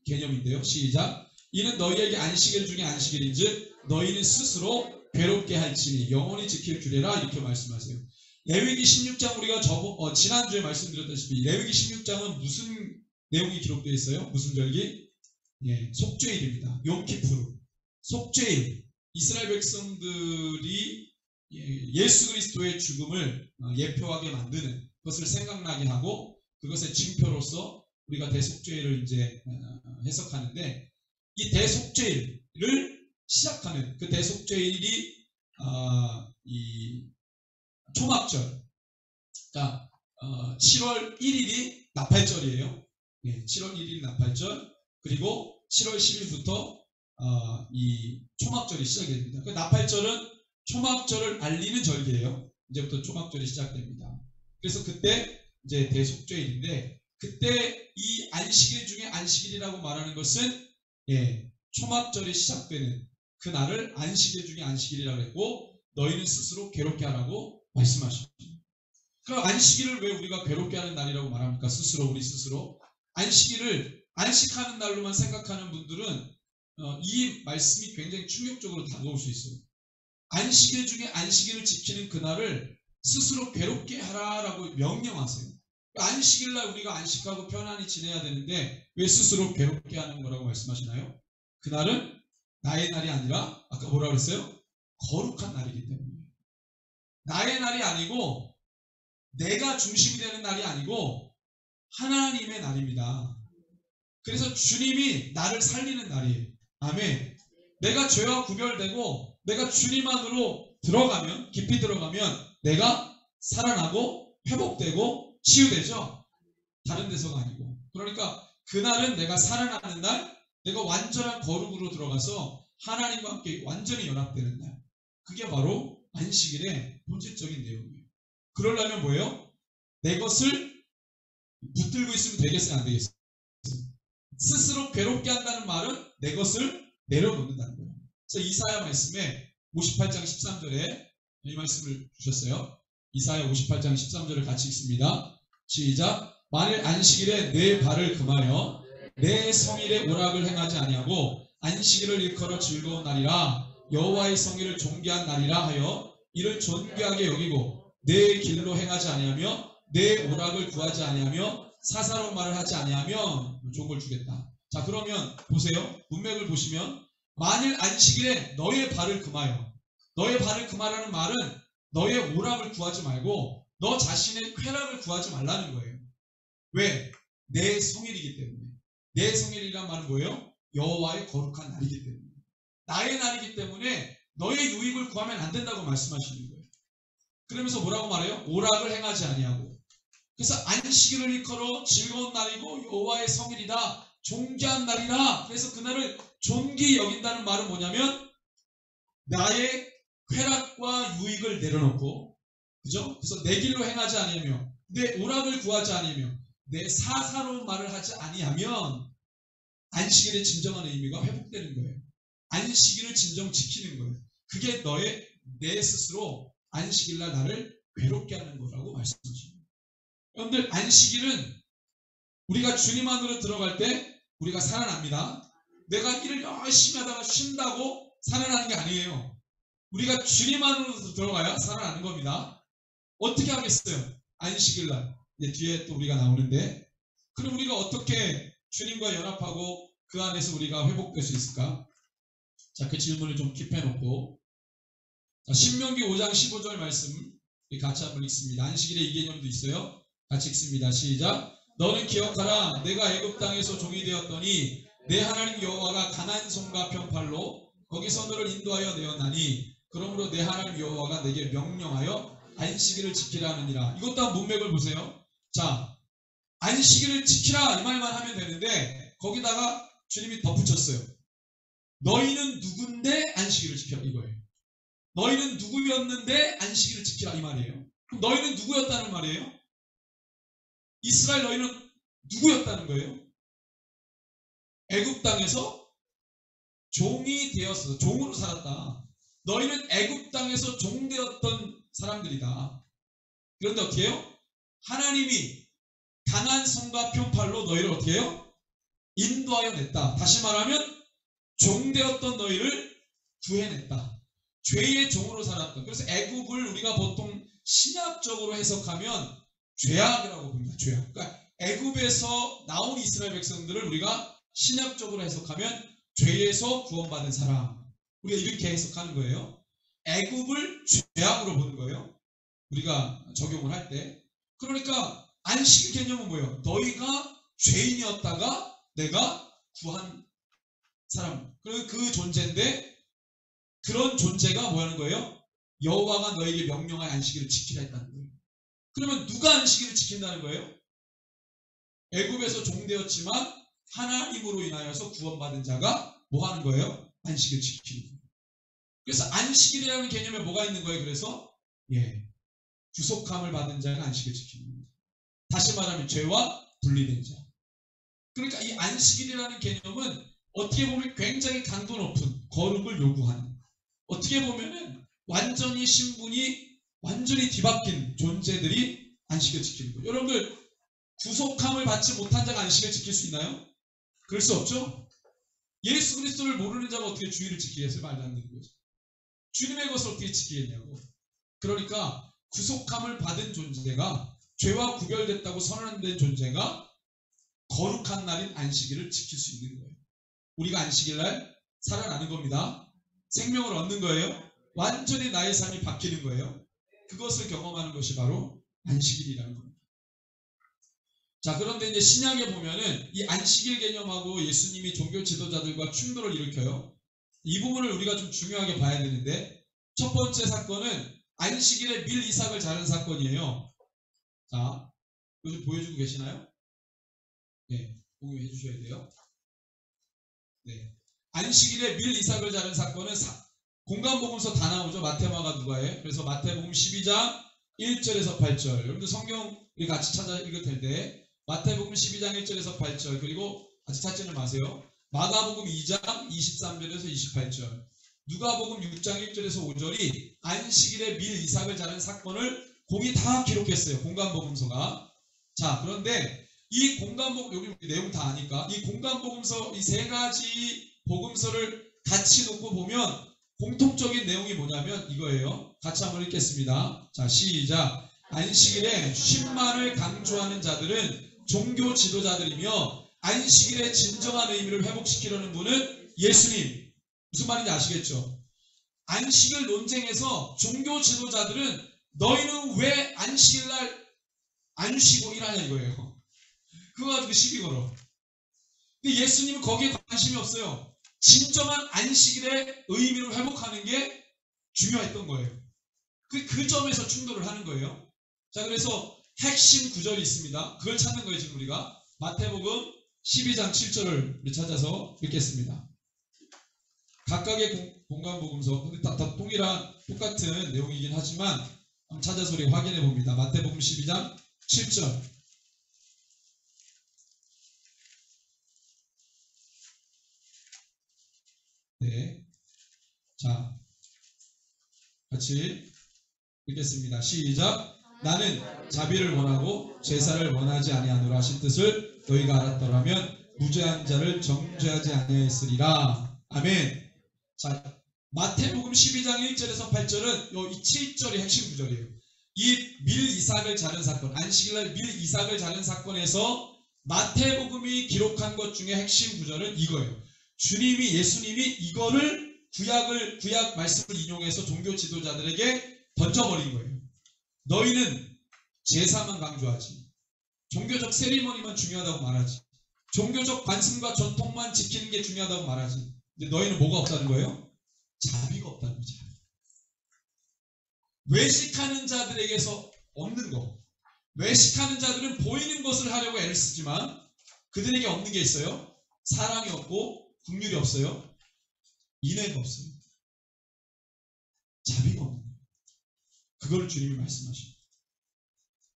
개념인데요. 시작. 이는 너희에게 안식일 중에 안식일인즉 너희는 스스로 괴롭게 할지니 영원히 지킬 규례라. 이렇게 말씀하세요. 레위기 16장 우리가 지난주에 말씀드렸다시피 레위기 16장은 무슨 내용이 기록되어 있어요? 무슨 절기? 예, 속죄일입니다. 욤키푸르. 속죄일. 이스라엘 백성들이 예수 그리스도의 죽음을 예표하게 만드는 것을 생각나게 하고 그것의 징표로서 우리가 대속죄일을 이제 해석하는데 이 대속죄일을 시작하는 그 대속죄일이 이 초막절. 자, 7월 1일이 나팔절이에요. 예, 7월 1일 나팔절. 그리고 7월 10일부터 이 초막절이 시작이 됩니다. 그 나팔절은 초막절을 알리는 절기예요. 이제부터 초막절이 시작됩니다. 그래서 그때 이제 대속죄일인데 그때 이 안식일 중에 안식일이라고 말하는 것은 초막절이 시작되는 그 날을 안식일 중에 안식일이라고 했고 너희는 스스로 괴롭게 하라고 말씀하십니다. 그럼 안식일을 왜 우리가 괴롭게 하는 날이라고 말합니까? 우리 스스로 안식일을 안식하는 날로만 생각하는 분들은 이 말씀이 굉장히 충격적으로 다가올 수 있어요. 안식일 중에 안식일을 지키는 그날을 스스로 괴롭게 하라라고 명령하세요. 안식일날 우리가 안식하고 편안히 지내야 되는데 왜 스스로 괴롭게 하는 거라고 말씀하시나요? 그날은 나의 날이 아니라 아까 뭐라고 그랬어요? 거룩한 날이기 때문에. 나의 날이 아니고 내가 중심이 되는 날이 아니고 하나님의 날입니다. 그래서 주님이 나를 살리는 날이에요. 아멘. 내가 죄와 구별되고 내가 주님 안으로 들어가면 깊이 들어가면 내가 살아나고 회복되고 치유되죠. 다른 데서가 아니고. 그러니까 그날은 내가 살아나는 날, 내가 완전한 거룩으로 들어가서 하나님과 함께 완전히 연합되는 날. 그게 바로 안식일의 본질적인 내용이에요. 그러려면 뭐예요? 내 것을 붙들고 있으면 되겠어요? 안 되겠어요? 스스로 괴롭게 한다는 말은 내 것을 내려놓는다는 거예요. 그래서 이사야 말씀에 58장 13절에 이 말씀을 주셨어요. 이사야 58장 13절을 같이 읽습니다. 시작. 만일 안식일에 내 발을 금하여 내 성일에 오락을 행하지 아니하고 안식일을 일컬어 즐거운 날이라 여호와의 성일을 존귀한 날이라 하여 이를 존귀하게 여기고 내 길로 행하지 아니하며 내 오락을 구하지 아니하며 사사로운 말을 하지 아니하며 종을 주겠다. 자, 그러면 보세요. 문맥을 보시면 만일 안식일에 너의 발을 금하여, 너의 발을 금하라는 말은 너의 오락을 구하지 말고 너 자신의 쾌락을 구하지 말라는 거예요. 왜? 내 성일이기 때문에. 내 성일이란 말은 뭐예요? 여호와의 거룩한 날이기 때문에. 나의 날이기 때문에 너의 유익을 구하면 안 된다고 말씀하시는 거예요. 그러면서 뭐라고 말해요? 오락을 행하지 아니하고 그래서 안식일을 일컬어 즐거운 날이고 여호와의 성일이다, 존귀한 날이라. 그래서 그날을 존귀 여긴다는 말은 뭐냐면 나의 쾌락과 유익을 내려놓고, 그죠? 그래서 내 길로 행하지 아니하며 내 오락을 구하지 아니하며 내 사사로운 말을 하지 아니하면 안식일의 진정한 의미가 회복되는 거예요. 안식일을 진정 지키는 거예요. 그게 내 스스로 안식일날 나를 괴롭게 하는 거라고 말씀하십니다. 여러분들, 안식일은 우리가 주님 안으로 들어갈 때 우리가 살아납니다. 내가 일을 열심히 하다가 쉰다고 살아나는 게 아니에요. 우리가 주님 안으로 들어가야 살아나는 겁니다. 어떻게 하겠어요? 안식일날 이제 뒤에 또 우리가 나오는데, 그럼 우리가 어떻게 주님과 연합하고 그 안에서 우리가 회복될 수 있을까? 자, 그 질문을 좀 킵해놓고, 신명기 5장 15절 말씀 우리 같이 한번 읽습니다. 안식일에 이 개념도 있어요. 같이 읽습니다. 시작. 너는 기억하라. 내가 애굽 땅에서 종이 되었더니 내 하나님 여호와가 가난 손과 편팔로 거기서 너를 인도하여 내었나니 그러므로 내 하나님 여호와가 내게 명령하여 안식일을 지키라 하느니라. 이것도 한 문맥을 보세요. 자, 안식일을 지키라 이 말만 하면 되는데 거기다가 주님이 덧붙였어요. 너희는 누군데 안식일을 지켜라 이거예요. 너희는 누구였는데 안식일을 지키라 이 말이에요. 그럼 너희는 누구였다는 말이에요? 이스라엘 너희는 누구였다는 거예요? 애굽 땅에서 종이 되었어. 종으로 살았다. 너희는 애굽 땅에서 종되었던 사람들이다. 그런데 어떻게 해요? 하나님이 강한 손과 편팔로 너희를 어떻게 해요? 인도하여 냈다. 다시 말하면 종되었던 너희를 구해냈다. 죄의 종으로 살았다. 그래서 애굽을 우리가 보통 신약적으로 해석하면 죄악이라고 봅니다. 죄악. 그러니까 애굽에서 나온 이스라엘 백성들을 우리가 신약적으로 해석하면 죄에서 구원받은 사람. 우리가 이렇게 해석하는 거예요. 애굽을 죄악으로 보는 거예요. 우리가 적용을 할 때. 그러니까 안식일 개념은 뭐예요? 너희가 죄인이었다가 내가 구한 사람. 그리고 그 존재인데 그런 존재가 뭐 하는 거예요? 여호와가 너에게 명령한 안식일을 지키라 했다는 거예요. 그러면 누가 안식일을 지킨다는 거예요? 애굽에서 종되었지만 하나님으로 인하여서 구원받은 자가 뭐 하는 거예요? 안식일을 지키는 거예요. 그래서 안식일이라는 개념에 뭐가 있는 거예요? 그래서 구속함을 받은 자가 안식일을 지키는 겁니다. 다시 말하면 죄와 분리된 자. 그러니까 이 안식일이라는 개념은 어떻게 보면 굉장히 강도 높은 거룩을 요구하는, 어떻게 보면은 완전히 신분이 완전히 뒤바뀐 존재들이 안식을 지키는 거예요. 여러분들, 구속함을 받지 못한 자가 안식을 지킬 수 있나요? 그럴 수 없죠. 예수 그리스도를 모르는 자가 어떻게 주의를 지키겠어요? 말도 안 되는 거죠. 주님의 것을 어떻게 지키겠냐고. 그러니까 구속함을 받은 존재가, 죄와 구별됐다고 선언된 존재가 거룩한 날인 안식일을 지킬 수 있는 거예요. 우리가 안식일날 살아나는 겁니다. 생명을 얻는 거예요. 완전히 나의 삶이 바뀌는 거예요. 그것을 경험하는 것이 바로 안식일이라는 겁니다. 자, 그런데 이제 신약에 보면은 이 안식일 개념하고 예수님이 종교 지도자들과 충돌을 일으켜요. 이 부분을 우리가 좀 중요하게 봐야 되는데, 첫 번째 사건은 안식일에 밀 이삭을 자른 사건이에요. 자, 이거 좀 보여주고 계시나요? 네, 공유해 주셔야 돼요. 네, 안식일에 밀 이삭을 자른 사건은 공간복음서 다 나오죠. 마태마가 누가에. 그래서 마태복음 12장 1절에서 8절. 여러분들 성경 우리 같이 찾아 읽을 텐데, 마태복음 12장 1절에서 8절, 그리고 같이 찾지는 마세요. 마가복음 2장 23절에서 28절, 누가복음 6장 1절에서 5절이 안식일에 밀 이삭을 자른 사건을 공이 다 기록했어요. 공간복음서가. 자, 그런데 이 공간복음, 여기 내용 다 아니까 이 공간복음서 이 세 가지 복음서를 같이 놓고 보면 공통적인 내용이 뭐냐면 이거예요. 같이 한번 읽겠습니다. 자, 시작. 안식일에 쉼만을 강조하는 자들은 종교 지도자들이며 안식일의 진정한 의미를 회복시키려는 분은 예수님. 무슨 말인지 아시겠죠? 안식일 논쟁에서 종교 지도자들은 너희는 왜 안식일날 안 쉬고 일하냐 이거예요. 그거 가지고 시비 걸어. 근데 예수님은 거기에 관심이 없어요. 진정한 안식일의 의미를 회복하는 게 중요했던 거예요. 그 점에서 충돌을 하는 거예요. 자, 그래서 핵심 구절이 있습니다. 그걸 찾는 거예요. 지금 우리가 마태복음 12장 7절을 우리 찾아서 읽겠습니다. 각각의 공간복음서, 근데 다 동일한 똑같은 내용이긴 하지만 한번 찾아서 우리 확인해 봅니다. 마태복음 12장 7절. 네, 자, 같이 읽겠습니다. 시작. 나는 자비를 원하고 제사를 원하지 아니하노라 하신 뜻을 너희가 알았더라면 무죄한 자를 정죄하지 아니하였으리라. 아멘. 자, 마태복음 12장 1절에서 8절은 이 7절이 핵심 구절이에요. 이 밀 이삭을 자른 사건, 안식일날 밀 이삭을 자른 사건에서 마태복음이 기록한 것 중에 핵심 구절은 이거예요. 예수님이 이거를 구약 말씀을 인용해서 종교 지도자들에게 던져버린 거예요. 너희는 제사만 강조하지, 종교적 세리머니만 중요하다고 말하지, 종교적 관습과 전통만 지키는 게 중요하다고 말하지. 근데 너희는 뭐가 없다는 거예요? 자비가 없다는 거죠. 외식하는 자들에게서 없는 거. 외식하는 자들은 보이는 것을 하려고 애를 쓰지만 그들에게 없는 게 있어요. 사랑이 없고 긍휼이 없어요. 인애가 없어요. 자비가 없는 거예요. 그걸 주님이 말씀하십니다.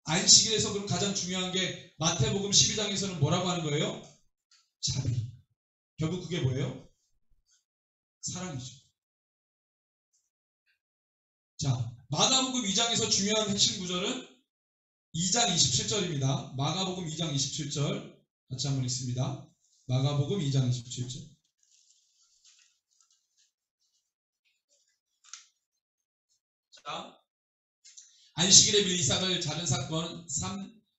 안식일에서 그럼 가장 중요한 게 마태복음 12장에서는 뭐라고 하는 거예요? 자비. 결국 그게 뭐예요? 사랑이죠. 자, 마가복음 2장에서 중요한 핵심 구절은 2장 27절입니다. 마가복음 2장 27절 같이 한번 읽습니다. 마가복음 2장 27절. 자, 안식일에 밀 이삭을 자른 사건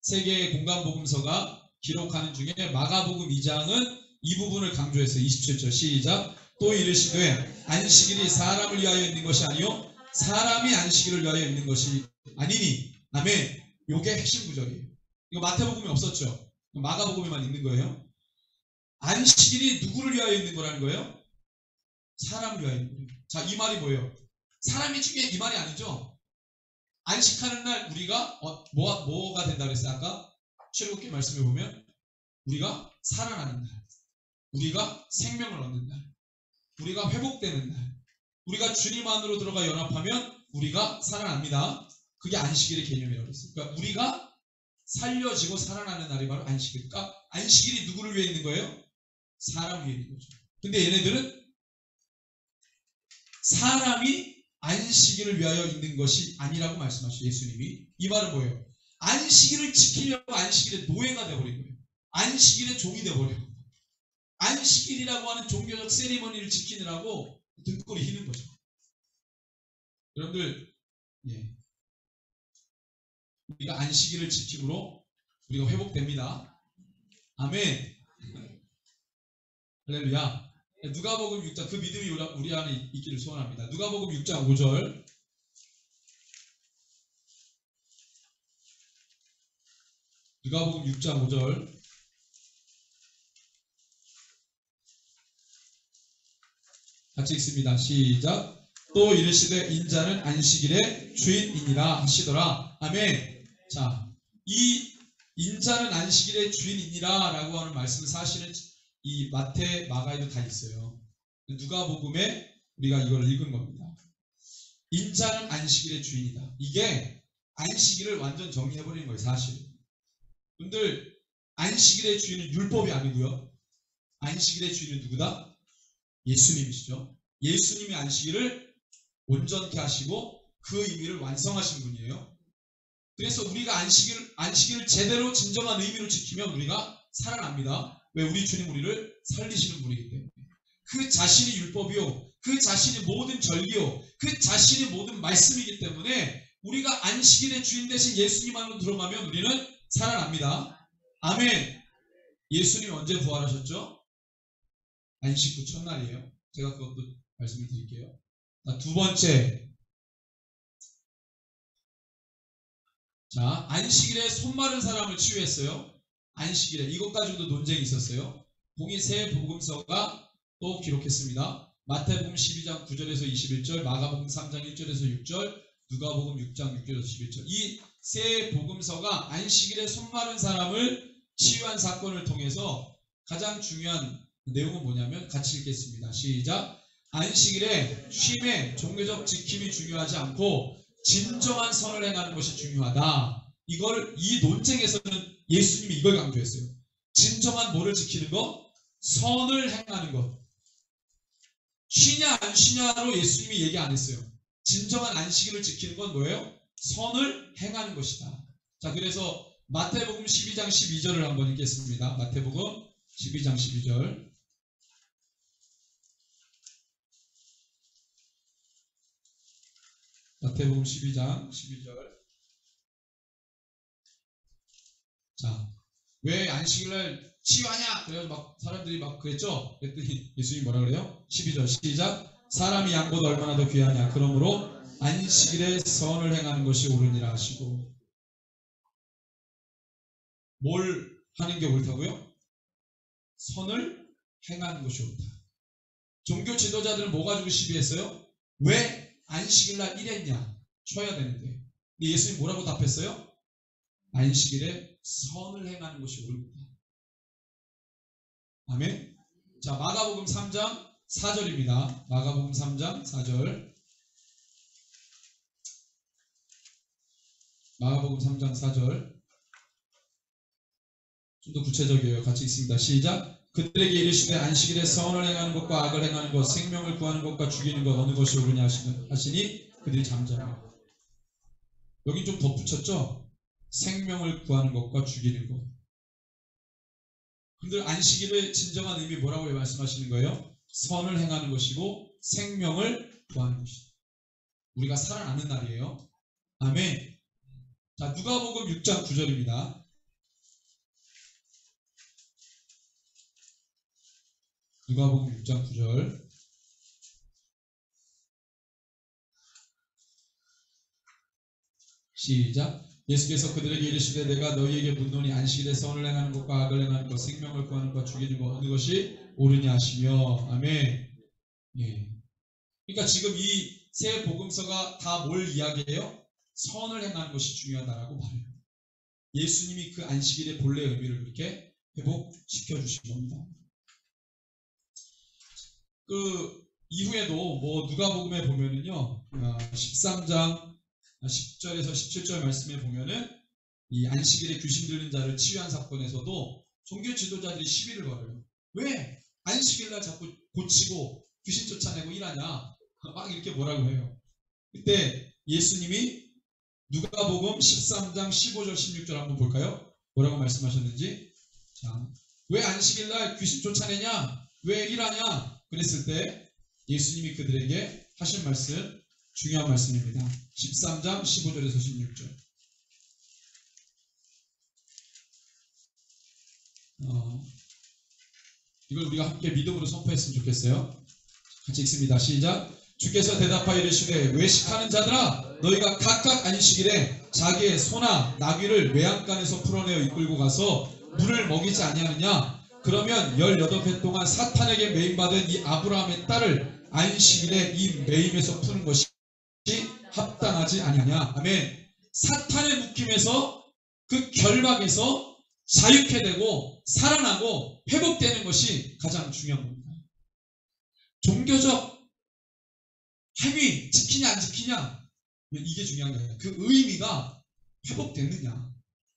3개의 공간복음서가 기록하는 중에 마가복음 2장은 이 부분을 강조했어요. 27절 시작. 또 이르시되 안식일이 사람을 위하여 있는 것이 아니요 사람이 안식일을 위하여 있는 것이 아니니. 아멘. 요게 핵심 구절이에요. 이거 마태복음에 없었죠. 마가복음에만 있는 거예요. 안식일이 누구를 위하여 있는 거라는 거예요? 사람을 위하여 있는 거예요. 자, 이 말이 뭐예요? 사람이 중에 이 말이 아니죠. 안식하는 날 우리가 뭐가 된다 그랬어요? 아까 출애굽기 말씀해 보면 우리가 살아나는 날, 우리가 생명을 얻는 날, 우리가 회복되는 날, 우리가 주님 안으로 들어가 연합하면 우리가 살아납니다. 그게 안식일의 개념이라고 했어요. 그러니까 우리가 살려지고 살아나는 날이 바로 안식일. 그러니까 안식일이 누구를 위해 있는 거예요? 사람 위해 있는 거죠. 근데 얘네들은 사람이 안식일을 위하여 있는 것이 아니라고 말씀하시죠. 예수님이. 이 말은 뭐예요? 안식일을 지키려고 안식일의 노예가 되어버린 거예요. 안식일의 종이 되어버려요. 안식일이라고 하는 종교적 세리머니를 지키느라고 등골이 휘는 거죠. 여러분들, 우리가 안식일을 지킴으로 우리가 회복됩니다. 아멘. 할렐루야. 누가복음 6장, 그 믿음이 우리 안에 있기를 소원합니다. 누가복음 6장 5절. 누가복음 6장 5절. 같이 읽습니다. 시작. 또 이르시되 인자는 안식일의 주인이니라 하시더라. 아멘. 자, 이 인자는 안식일의 주인이니라 라고 하는 말씀은 사실은 이 마태, 마가에도 다 있어요. 누가복음에 우리가 이걸 읽은 겁니다. 인자는 안식일의 주인이다. 이게 안식일을 완전 정리해버리는 거예요. 사실. 분들, 안식일의 주인은 율법이 아니고요. 안식일의 주인은 누구다? 예수님이시죠. 예수님이 안식일을 온전케 하시고 그 의미를 완성하신 분이에요. 그래서 우리가 안식일을 제대로 진정한 의미로 지키면 우리가 살아납니다. 왜? 우리 주님 우리를 살리시는 분이기 때문에. 그 자신이 율법이요, 그 자신이 모든 전리요, 그 자신이 모든 말씀이기 때문에 우리가 안식일의 주인 대신 예수님 안으로 들어가면 우리는 살아납니다. 아멘. 예수님이 언제 부활하셨죠? 안식 후 첫날이에요. 제가 그것도 말씀을 드릴게요. 자, 두 번째. 자, 안식일에 손 마른 사람을 치유했어요. 안식일에 이것 가지고도 논쟁이 있었어요. 공이 세 복음서가 또 기록했습니다. 마태복음 12장 9절에서 21절, 마가복음 3장 1절에서 6절, 누가복음 6장 6절에서 11절. 이 새 복음서가 안식일에 손마른 사람을 치유한 사건을 통해서 가장 중요한 내용은 뭐냐면 같이 읽겠습니다. 시작. 안식일에 쉼의 종교적 지킴이 중요하지 않고 진정한 선을 행하는 것이 중요하다. 이 논쟁에서는 예수님이 이걸 강조했어요. 진정한 뭐를 지키는 것? 선을 행하는 것. 쉬냐 안 쉬냐로 예수님이 얘기 안 했어요. 진정한 안식일을 지키는 건 뭐예요? 선을 행하는 것이다. 자, 그래서 마태복음 12장 12절을 한번 읽겠습니다. 마태복음 12장 12절. 마태복음 12장 12절. 자, 왜 안식일날 치유하냐? 그래서 막 사람들이 막 그랬죠? 그랬더니 예수님이 뭐라 그래요? 12절 시작. 사람이 양보다 얼마나 더 귀하냐? 그러므로 안식일에 선을 행하는 것이 옳으니라 하시고. 뭘 하는 게 옳다고요? 선을 행하는 것이 옳다. 종교 지도자들은 뭐 가지고 시비했어요? 왜 안식일날 이랬냐? 쉬어야 되는데. 근데 예수님 뭐라고 답했어요? 안식일에 선을 행하는 것이 옳다. 아멘. 자, 마가복음 3장 4절입니다. 마가복음 3장 4절. 마가복음 3장 4절. 좀 더 구체적이에요. 같이 읽습니다. 시작. 그들에게 이르시되 안식일에 선을 행하는 것과 악을 행하는 것, 생명을 구하는 것과 죽이는 것 어느 것이 옳으냐 하시니 그들이 잠잠하고. 여긴 좀 덧붙였죠? 생명을 구하는 것과 죽이는 것. 근데 안식일의 진정한 의미 뭐라고 말씀하시는 거예요? 선을 행하는 것이고 생명을 구하는 것이다. 우리가 살아나는 날이에요. 아멘. 자, 누가복음 6장 9절입니다. 누가복음 6장 9절. 시작. 예수께서 그들에게 이르시되 내가 너희에게 묻노니 안식일에 선을 행하는 것과 악을 행하는 것, 생명을 구하는 것, 죽이는 것 어느 것이 옳으냐 하시며. 아멘. 예. 그러니까 지금 이 새 복음서가 다 뭘 이야기해요? 선을 행하는 것이 중요하다라고 말해요. 예수님이 그 안식일의 본래 의미를 그렇게 회복시켜 주신 겁니다. 그 이후에도 뭐 누가복음에 보면은요, 13장 10절에서 17절 말씀에 보면은 이 안식일에 귀신 들린 자를 치유한 사건에서도 종교 지도자들이 시비를 걸어요. 왜 안식일날 자꾸 고치고 귀신 쫓아내고 일하냐? 막 이렇게 뭐라고 해요. 그때 예수님이 누가복음 13장 15절 16절 한번 볼까요? 뭐라고 말씀하셨는지. 자, 왜 안식일날 귀신 쫓아내냐? 왜 일하냐? 그랬을 때 예수님이 그들에게 하신 말씀, 중요한 말씀입니다. 13장 15절에서 16절. 이걸 우리가 함께 믿음으로 선포했으면 좋겠어요. 같이 읽습니다. 시작. 주께서 대답하여 이르시되 외식하는 자들아 너희가 각각 안식일에 자기의 소나 나귀를 외양간에서 풀어내어 이끌고 가서 물을 먹이지 아니하느냐? 그러면 18해 동안 사탄에게 매임받은 이 아브라함의 딸을 안식일에 이 매임에서 푸는 것이 합당하지 아니하냐? 아멘. 사탄의 묶임에서 그 결박에서 자유케 되고 살아나고 회복되는 것이 가장 중요한 겁니다. 종교적 행위 지키냐 안 지키냐 이게 중요한 거예요. 그 의미가 회복됐느냐,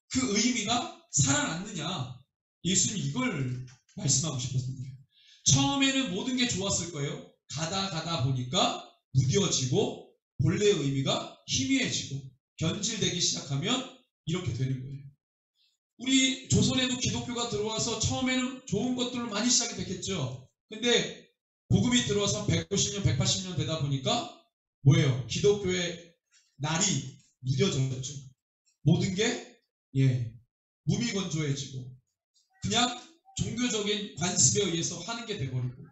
그 의미가 살아났느냐. 예수님이 이걸 말씀하고 싶었습니다. 처음에는 모든 게 좋았을 거예요. 가다 보니까 무뎌지고 본래의 의미가 희미해지고 변질되기 시작하면 이렇게 되는 거예요. 우리 조선에도 기독교가 들어와서 처음에는 좋은 것들로 많이 시작이 됐겠죠. 근데 복음이 들어와서 150년, 180년 되다 보니까 뭐예요? 기독교의 날이 무뎌졌죠. 모든 게 무미건조해지고 그냥 종교적인 관습에 의해서 하는 게 돼버리고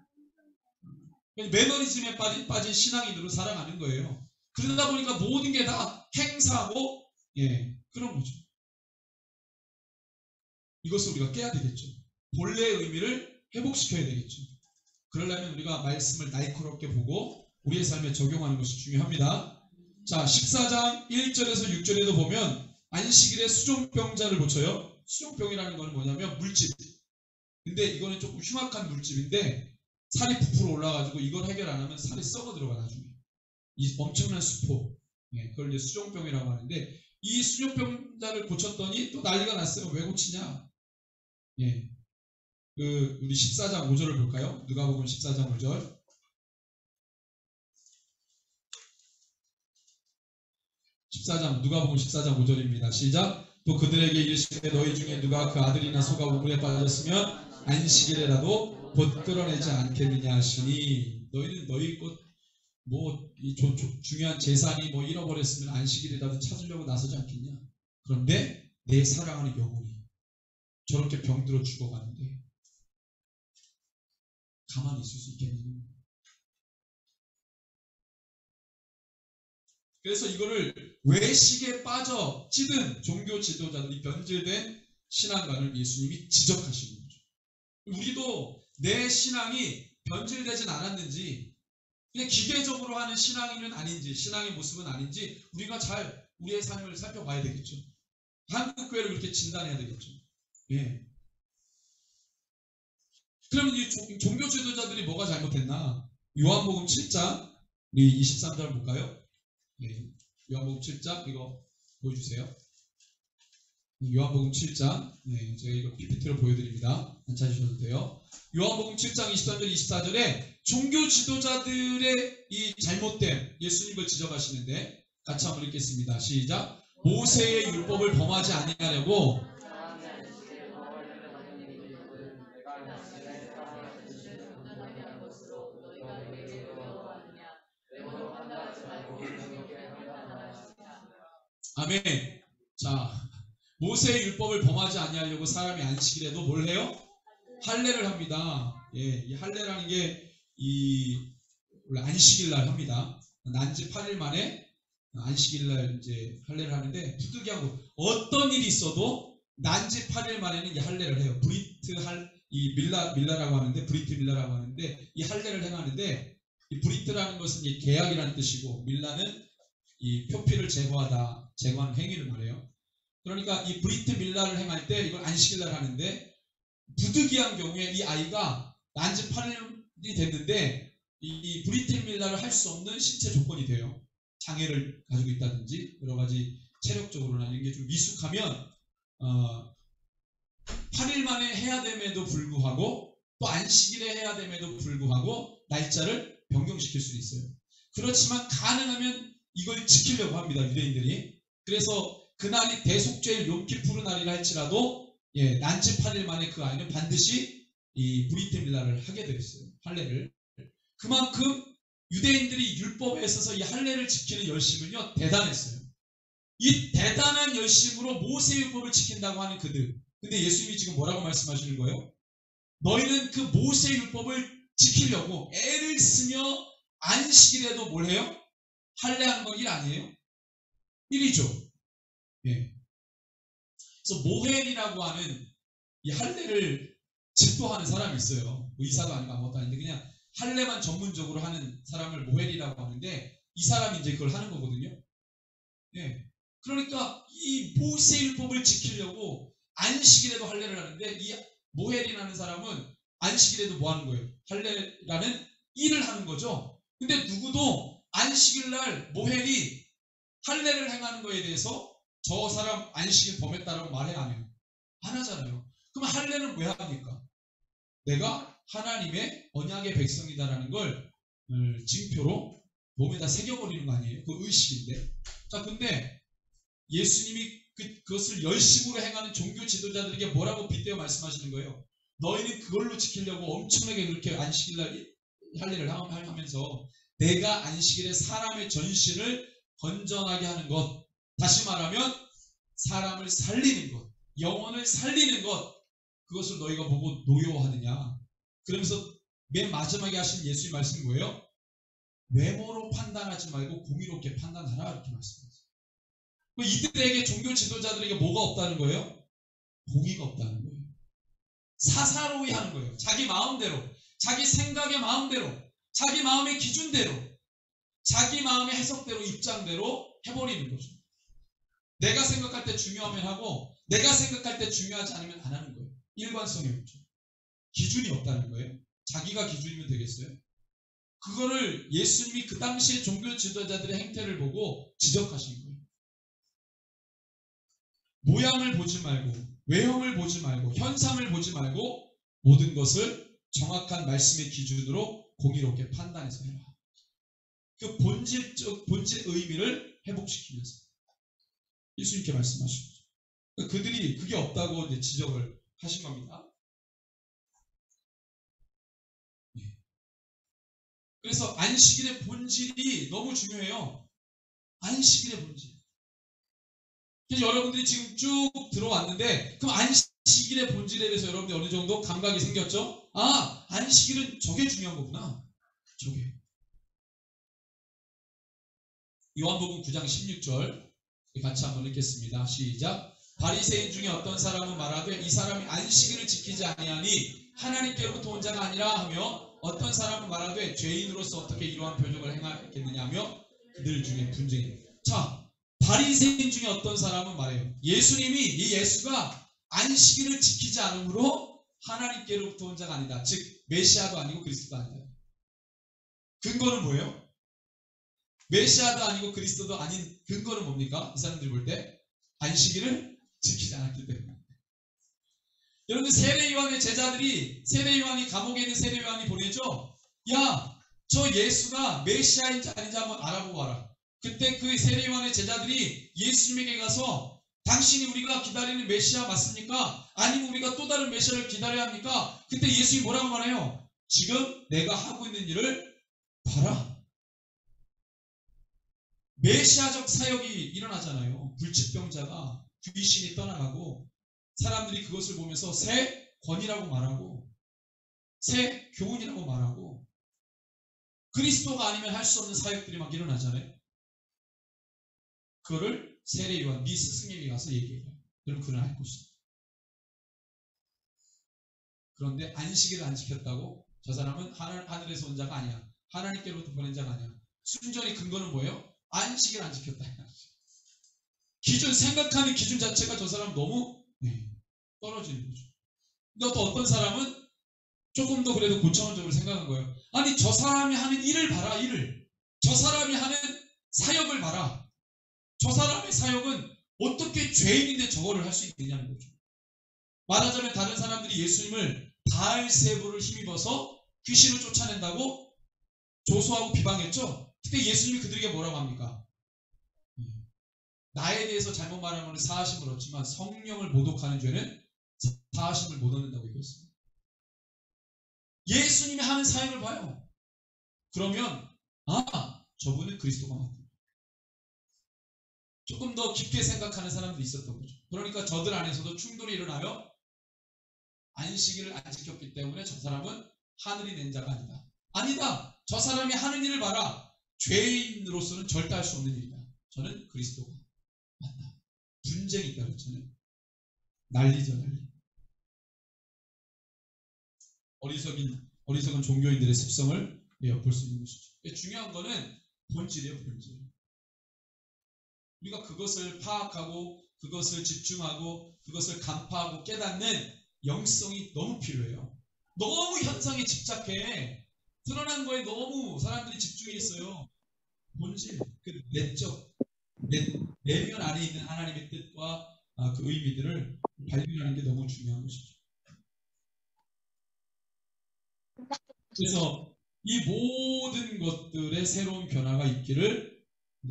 매너리즘에 빠진 신앙인으로 살아가는 거예요. 그러다 보니까 모든 게 다 행사하고 그런 거죠. 이것을 우리가 깨야 되겠죠. 본래의 의미를 회복시켜야 되겠죠. 그러려면 우리가 말씀을 날카롭게 보고 우리의 삶에 적용하는 것이 중요합니다. 자, 14장 1절에서 6절에도 보면 안식일에 수종병자를 고쳐요. 수종병이라는 건 뭐냐면 물집. 근데 이거는 조금 흉악한 물집인데 살이 부풀어 올라가지고 이걸 해결 안 하면 살이 썩어 들어가 나중에. 이 엄청난 수포. 예, 그걸 이제 수종병이라고 하는데 이 수종병자를 고쳤더니 또 난리가 났어요. 왜 고치냐? 예. 우리 14장 5절을 볼까요? 누가복음 14장 5절. 14장 누가복음 14장 5절입니다. 시작. 또 그들에게 이르시되 너희 중에 누가 그 아들이나 소가 우물에 빠졌으면 안식일에라도 곧 끌어내지 않겠느냐 하시니 너희는 너희 것 중요한 재산이 잃어버렸으면 안식일이라도 찾으려고 나서지 않겠냐. 그런데 내 사랑하는 영혼이 저렇게 병들어 죽어가는데 가만히 있을 수 있겠느냐. 그래서 이거를 외식에 빠져 찌든 종교 지도자들이 변질된 신앙관을 예수님이 지적하시는 거죠. 우리도 내 신앙이 변질되진 않았는지 그냥 기계적으로 하는 신앙인은 아닌지 신앙의 모습은 아닌지 우리가 잘 우리의 삶을 살펴봐야 되겠죠. 한국교회를 그렇게 진단해야 되겠죠. 예. 그러면 이 종교 지도자들이 뭐가 잘못했나? 요한복음 7장 우리 23절 볼까요? 네, 요한복음 7장 이거 보여주세요. 요한복음 7장 네, 제가 이거 PPT로 보여드립니다. 안 찾으셔도 돼요. 요한복음 7장 23절 24절에 종교 지도자들의 이 잘못된 예수님을 지적하시는데 같이 한번 읽겠습니다. 시작. 모세의 율법을 범하지 아니하려고 아멘. 자, 모세의 율법을 범하지 아니하려고 사람이 안식일에도 뭘 해요? 할례를 합니다. 예, 이 할례라는 게 원래 안식일날 합니다. 난지 8일 만에 안식일날 이제 할례를 하는데 부득이한 거 어떤 일이 있어도 난지 8일 만에는 이 할례를 해요. 밀라라고 하는데 브리트 밀라라고 하는데 이 할례를 행하는데 이 브리트라는 것은 이 계약이라는 뜻이고 밀라는 이 표피를 제거하는 행위를 말해요. 그러니까 이 브리트 밀라를 행할 때 이걸 안식일날 하는데 부득이한 경우에 이 아이가 난지 8일이 됐는데 이 브리트 밀라를 할 수 없는 신체 조건이 돼요. 장애를 가지고 있다든지 여러 가지 체력적으로나 이런 게 좀 미숙하면 8일 만에 해야 됨에도 불구하고 또 안식일에 해야 됨에도 불구하고 날짜를 변경시킬 수 있어요. 그렇지만 가능하면 이걸 지키려고 합니다. 유대인들이. 그래서 그날이 대속죄일 욤키푸르 날이라 할지라도 난지 8일 만에 그 아이는 반드시 이 브리트 밀라를 하게 되어 있어요. 할례를. 그만큼 유대인들이 율법에 있어서 이 할례를 지키는 열심은요 대단했어요. 이 대단한 열심으로 모세 율법을 지킨다고 하는 그들. 근데 예수님이 지금 뭐라고 말씀하시는 거예요? 너희는 그 모세 율법을 지키려고 애를 쓰며 안식일에도 뭘 해요? 할례하는 건 일 아니에요? 일이죠. 예. 그래서 모헬이라고 하는 이 할례를 집도하는 사람이 있어요. 의사도 아니고 아무것도 아닌데 그냥 할례만 전문적으로 하는 사람을 모헬이라고 하는데 이 사람이 이제 그걸 하는 거거든요. 예. 그러니까 이 모세 율법을 지키려고 안식일에도 할례를 하는데 이 모헬이라는 사람은 안식일에도 뭐 하는 거예요? 할례라는 일을 하는 거죠. 근데 누구도 안식일날 모헬이 할례를 행하는 거에 대해서 저 사람 안식일 범했다라고 말해 안 해요? 안 하잖아요. 그럼 할례는 왜 합니까? 내가 하나님의 언약의 백성이다라는 걸 징표로 몸에다 새겨버리는 거 아니에요? 그 의식인데. 자, 근데 예수님이 그것을 열심으로 행하는 종교 지도자들에게 뭐라고 빗대어 말씀하시는 거예요? 너희는 그걸로 지키려고 엄청나게 그렇게 안식일날 할례를 하면서 내가 안식일에 사람의 전신을 건전하게 하는 것, 다시 말하면 사람을 살리는 것, 영혼을 살리는 것, 그것을 너희가 보고 노여워하느냐. 그러면서 맨 마지막에 하신 예수의 말씀이 뭐예요? 외모로 판단하지 말고 공의롭게 판단하라 이렇게 말씀하셨어요. 이들에게 종교 지도자들에게 뭐가 없다는 거예요? 공의가 없다는 거예요. 사사로이 하는 거예요. 자기 마음대로, 자기 생각의 마음대로, 자기 마음의 기준대로, 자기 마음의 해석대로, 입장대로 해버리는 거죠. 내가 생각할 때 중요하면 하고 내가 생각할 때 중요하지 않으면 안 하는 거예요. 일관성이 없죠. 기준이 없다는 거예요. 자기가 기준이면 되겠어요? 그거를 예수님이 그 당시에 종교 지도자들의 행태를 보고 지적하신 거예요. 모양을 보지 말고 외형을 보지 말고 현상을 보지 말고 모든 것을 정확한 말씀의 기준으로 공의롭게 판단해서 해라. 그 본질 의미를 회복시키면서 예수님께 말씀하신 거죠. 그들이 그게 없다고 이제 지적을 하신 겁니다. 그래서 안식일의 본질이 너무 중요해요. 안식일의 본질. 그래서 여러분들이 지금 쭉 들어왔는데 그럼 안식일의 본질에 대해서 여러분들이 어느 정도 감각이 생겼죠? 아, 안식일은 저게 중요한 거구나. 저게. 요한복음 9장 16절 같이 한번 읽겠습니다. 시작. 바리새인 중에 어떤 사람은 말하되 이 사람이 안식일을 지키지 아니하니 하나님께로부터 온 자가 아니라 하며 어떤 사람은 말하되 죄인으로서 어떻게 이러한 표적을 행하겠느냐 하며 그들 중에 분쟁입니다. 자, 바리새인 중에 어떤 사람은 말해요. 예수님이 이 예수가 안식일을 지키지 않으므로 하나님께로부터 온 자가 아니다. 즉 메시아도 아니고 그리스도도 아니다. 근거는 뭐예요? 메시아도 아니고 그리스도도 아닌 근거는 뭡니까? 이 사람들이 볼 때 안식일을 지키지 않았기 때문에. 여러분 세례요한의 제자들이 세례요한이 감옥에 있는 세례요한이 보내죠. 야, 저 예수가 메시아인지 아닌지 한번 알아보고 와라. 그때 그 세례요한의 제자들이 예수님에게 가서 당신이 우리가 기다리는 메시아 맞습니까? 아니면 우리가 또 다른 메시아를 기다려야 합니까? 그때 예수님이 뭐라고 말해요? 지금 내가 하고 있는 일을 봐라. 메시아적 사역이 일어나잖아요. 불치병자가 귀신이 떠나가고 사람들이 그것을 보면서 새 권이라고 말하고 새 교훈이라고 말하고 그리스도가 아니면 할 수 없는 사역들이 막 일어나잖아요. 그거를 세례요한 네 스승님이 가서 얘기해요. 그럼 그는 할 것이다. 그런데 안식일을 안 지켰다고 저 사람은 하늘에서 온 자가 아니야. 하나님께로부터 보낸 자가 아니야. 순전히 근거는 뭐예요? 안식일 안 지켰다. 기준, 생각하는 기준 자체가 저 사람 너무 떨어지는 거죠. 근데 또 어떤 사람은 조금 더 그래도 고차원적으로 생각한 거예요. 아니 저 사람이 하는 일을 봐라. 일을. 저 사람이 하는 사역을 봐라. 저 사람의 사역은 어떻게 죄인인데 저거를 할 수 있느냐는 거죠. 말하자면 다른 사람들이 예수님을 바알세부를 힘입어서 귀신을 쫓아낸다고 조소하고 비방했죠. 그때 예수님이 그들에게 뭐라고 합니까? 나에 대해서 잘못 말하면 사하심을 얻지만 성령을 모독하는 죄는 사하심을 못 얻는다고 얘기했습니다. 예수님이 하는 사역을 봐요. 그러면 저분은 그리스도가 맞다. 조금 더 깊게 생각하는 사람들이 있었던 거죠. 그러니까 저들 안에서도 충돌이 일어나요. 안식일을 안 지켰기 때문에 저 사람은 하늘이 낸 자가 아니다. 아니다. 저 사람이 하는 일을 봐라. 죄인으로서는 절대 할 수 없는 일이다. 저는 그리스도가 맞다. 분쟁이 있다 그랬잖아요. 난리죠, 난리. 어리석은 종교인들의 습성을 엿볼 수 있는 것이죠. 중요한 거는 본질이에요, 본질. 우리가 그것을 파악하고 그것을 집중하고 그것을 간파하고 깨닫는 영성이 너무 필요해요. 너무 현상에 집착해. 드러난 거에 너무 사람들이 집중해 있어요. 본질, 그 내적, 내면 안에 있는 하나님의 뜻과 그 의미들을 발견하는 게 너무 중요한 것이죠. 그래서 이 모든 것들의 새로운 변화가 있기를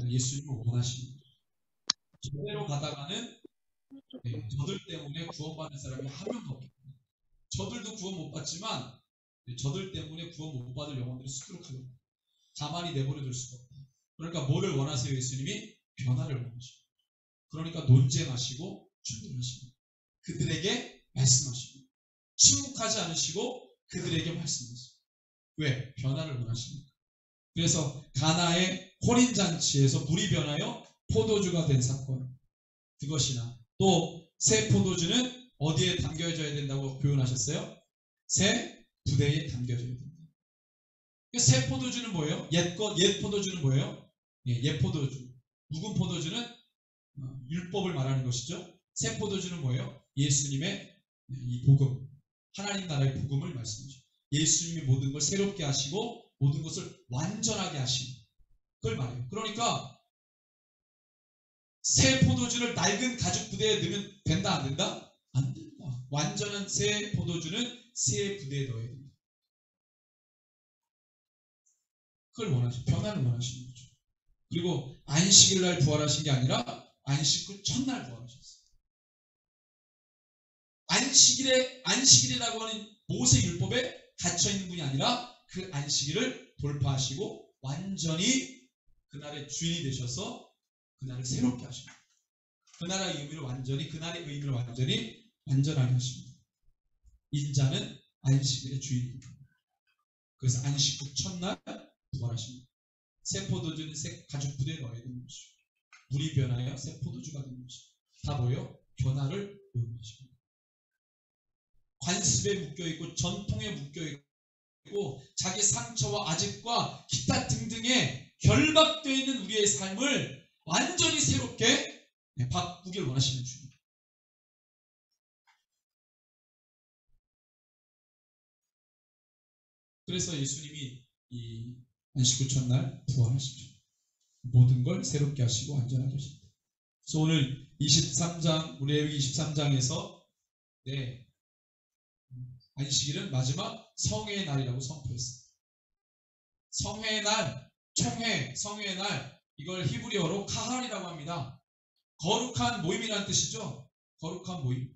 예수님은 원하십니다. 저대로 가다가는 저들 때문에 구원받는 사람이 한 명도 없겠다. 저들도 구원 못 받지만 저들 때문에 구원 못 받을 영혼들이 수두룩하겠다. 가만히 내버려둘 수가 없다. 그러니까 뭐를 원하세요? 예수님이 변화를 원하십니다. 그러니까 논쟁하시고 충돌하시고 그들에게 말씀하시고 침묵하지 않으시고 그들에게 말씀하시고 왜? 변화를 원하십니까? 그래서 가나의 혼인잔치에서 물이 변하여 포도주가 된 사건 그것이나 또 새 포도주는 어디에 담겨져야 된다고 표현하셨어요? 새 부대에 담겨져야 된다. 새 포도주는 뭐예요? 옛 포도주는 뭐예요? 옛 포도주. 묵은 포도주는 율법을 말하는 것이죠. 새 포도주는 뭐예요? 예수님의 이 복음, 하나님 나라의 복음을 말씀하죠. 예수님이 모든 걸 새롭게 하시고 모든 것을 완전하게 하시는 그걸 말해요. 그러니까 새 포도주를 낡은 가죽 부대에 넣으면 된다 안 된다? 안 된다. 완전한 새 포도주는 새 부대에 넣어야 된다. 그걸 원하시죠. 변화를 원하시는 거죠. 그리고 안식일 날 부활하신 게 아니라 안식 후 첫날 부활하셨어요. 안식일이라고 하는 모세 율법에 갇혀 있는 분이 아니라 그 안식일을 돌파하시고 완전히 그날의 주인이 되셔서 그날을 새롭게 하십니다. 그날의 의미를 완전히 완전하게 하십니다. 인자는 안식일의 주인입니다. 그래서 안식 후 첫날 부활하십니다. 새 포도주는 새 가죽 부대에 넣어야 되는 것이죠. 물이 변하여 새 포도주가 되는 것이죠. 다 뭐예요? 변화를 의미하십니다. 관습에 묶여있고 전통에 묶여있고 자기 상처와 아집과 기타 등등에 결박되어 있는 우리의 삶을 완전히 새롭게 바꾸길 원하시는 주입니다. 그래서 예수님이 이 안식 후 첫날 부활하십니다. 모든 걸 새롭게 하시고 완전하게 하십니다. 그래서 오늘 23장, 우리 레위기 23장에서 안식일은 마지막 성회의 날이라고 선포했습니다. 성회의 날, 성회의 날, 이걸 히브리어로 카할이라고 합니다. 거룩한 모임이라는 뜻이죠. 거룩한 모임.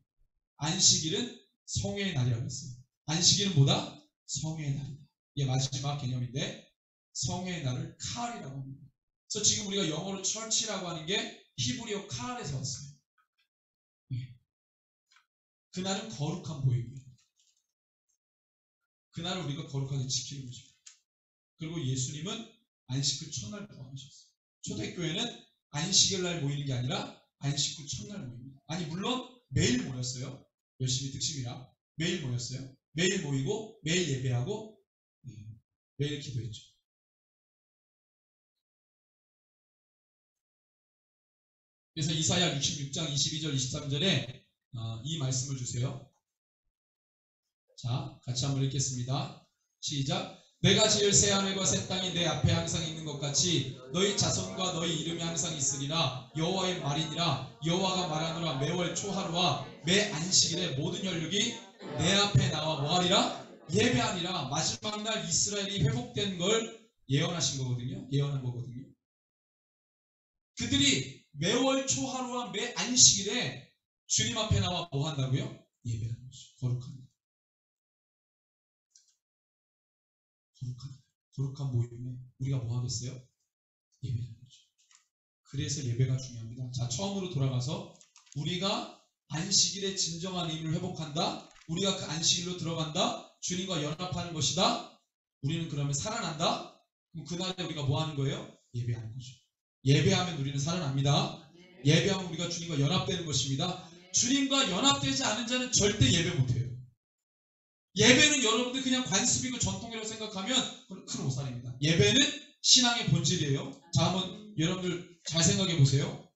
안식일은 성회의 날이라고 했어요. 안식일은 뭐다? 성회의 날이다. 이게 마지막 개념인데 성회의 날을 카할이라고 합니다. 그래서 지금 우리가 영어로 철치라고 하는 게 히브리어 카할에서 왔어요. 그날은 거룩한 모임이에요. 그날을 우리가 거룩하게 지키는 것입니다. 그리고 예수님은 안식 후 첫날 부활하셨어요. 초대교회는 안식일 날 모이는 게 아니라 안식 후 첫날 모입니다. 아니 물론 매일 모였어요. 열심히 특심이라 매일 모였어요. 매일 모이고 매일 예배하고 매일 기도했죠. 그래서 이사야 66장 22절 23절에 이 말씀을 주세요. 자, 같이 한번 읽겠습니다. 시작. 내가 지을 새 하늘과 새 땅이 내 앞에 항상 있는 것 같이 너희 자손과 너희 이름이 항상 있으리라. 여호와의 말이니라. 여호와가 말하노라. 매월 초하루와 매 안식일에 모든 혈육이 내 앞에 나와 뭐하리라? 예배하니라. 마지막 날 이스라엘이 회복된 걸 예언하신 거거든요. 예언한 거거든요. 그들이 매월 초하루와 매 안식일에 주님 앞에 나와 뭐 한다고요? 예배하는 거죠. 거룩한 모임에 우리가 뭐 하겠어요? 예배하는 거죠. 그래서 예배가 중요합니다. 자, 처음으로 돌아가서 우리가 안식일의 진정한 의미를 회복한다. 우리가 그 안식일로 들어간다. 주님과 연합하는 것이다. 우리는 그러면 살아난다. 그럼 그날에 우리가 뭐 하는 거예요? 예배하는 거죠. 예배하면 우리는 살아납니다. 예배하면 우리가 주님과 연합되는 것입니다. 주님과 연합되지 않은 자는 절대 예배 못해요. 예배는 여러분들 그냥 관습이고 전통이라고 생각하면 큰 오산입니다. 예배는 신앙의 본질이에요. 자, 한번 여러분들 잘 생각해 보세요.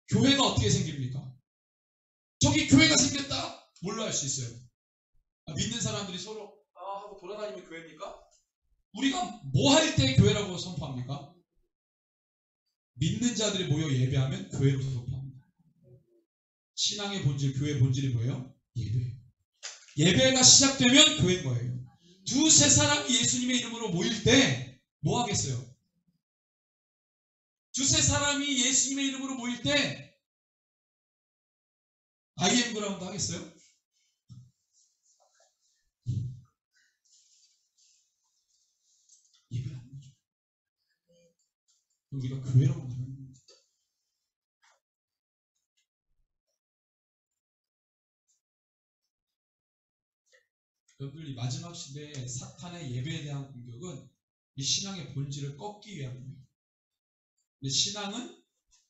교회가 어떻게 생깁니까? 저기 교회가 생겼다? 뭘로 알 수 있어요? 믿는 사람들이 서로 하고 돌아다니면 교회입니까? 우리가 뭐 할 때 교회라고 선포합니까? 믿는 자들이 모여 예배하면 교회로 선포합니다. 신앙의 본질, 교회의 본질이 뭐예요? 예배예요. 예배가 시작되면 교회인 거예요. 두세 사람이 예수님의 이름으로 모일 때 뭐 하겠어요? 두세 사람이 예수님의 이름으로 모일 때 IM 그라운드 하겠어요? 예배 안 하죠. 우리가 교회라고 말하는 거예요. 여러분들 이 마지막 시대에 사탄의 예배에 대한 공격은 이 신앙의 본질을 꺾기 위함입니다. 근데 신앙은,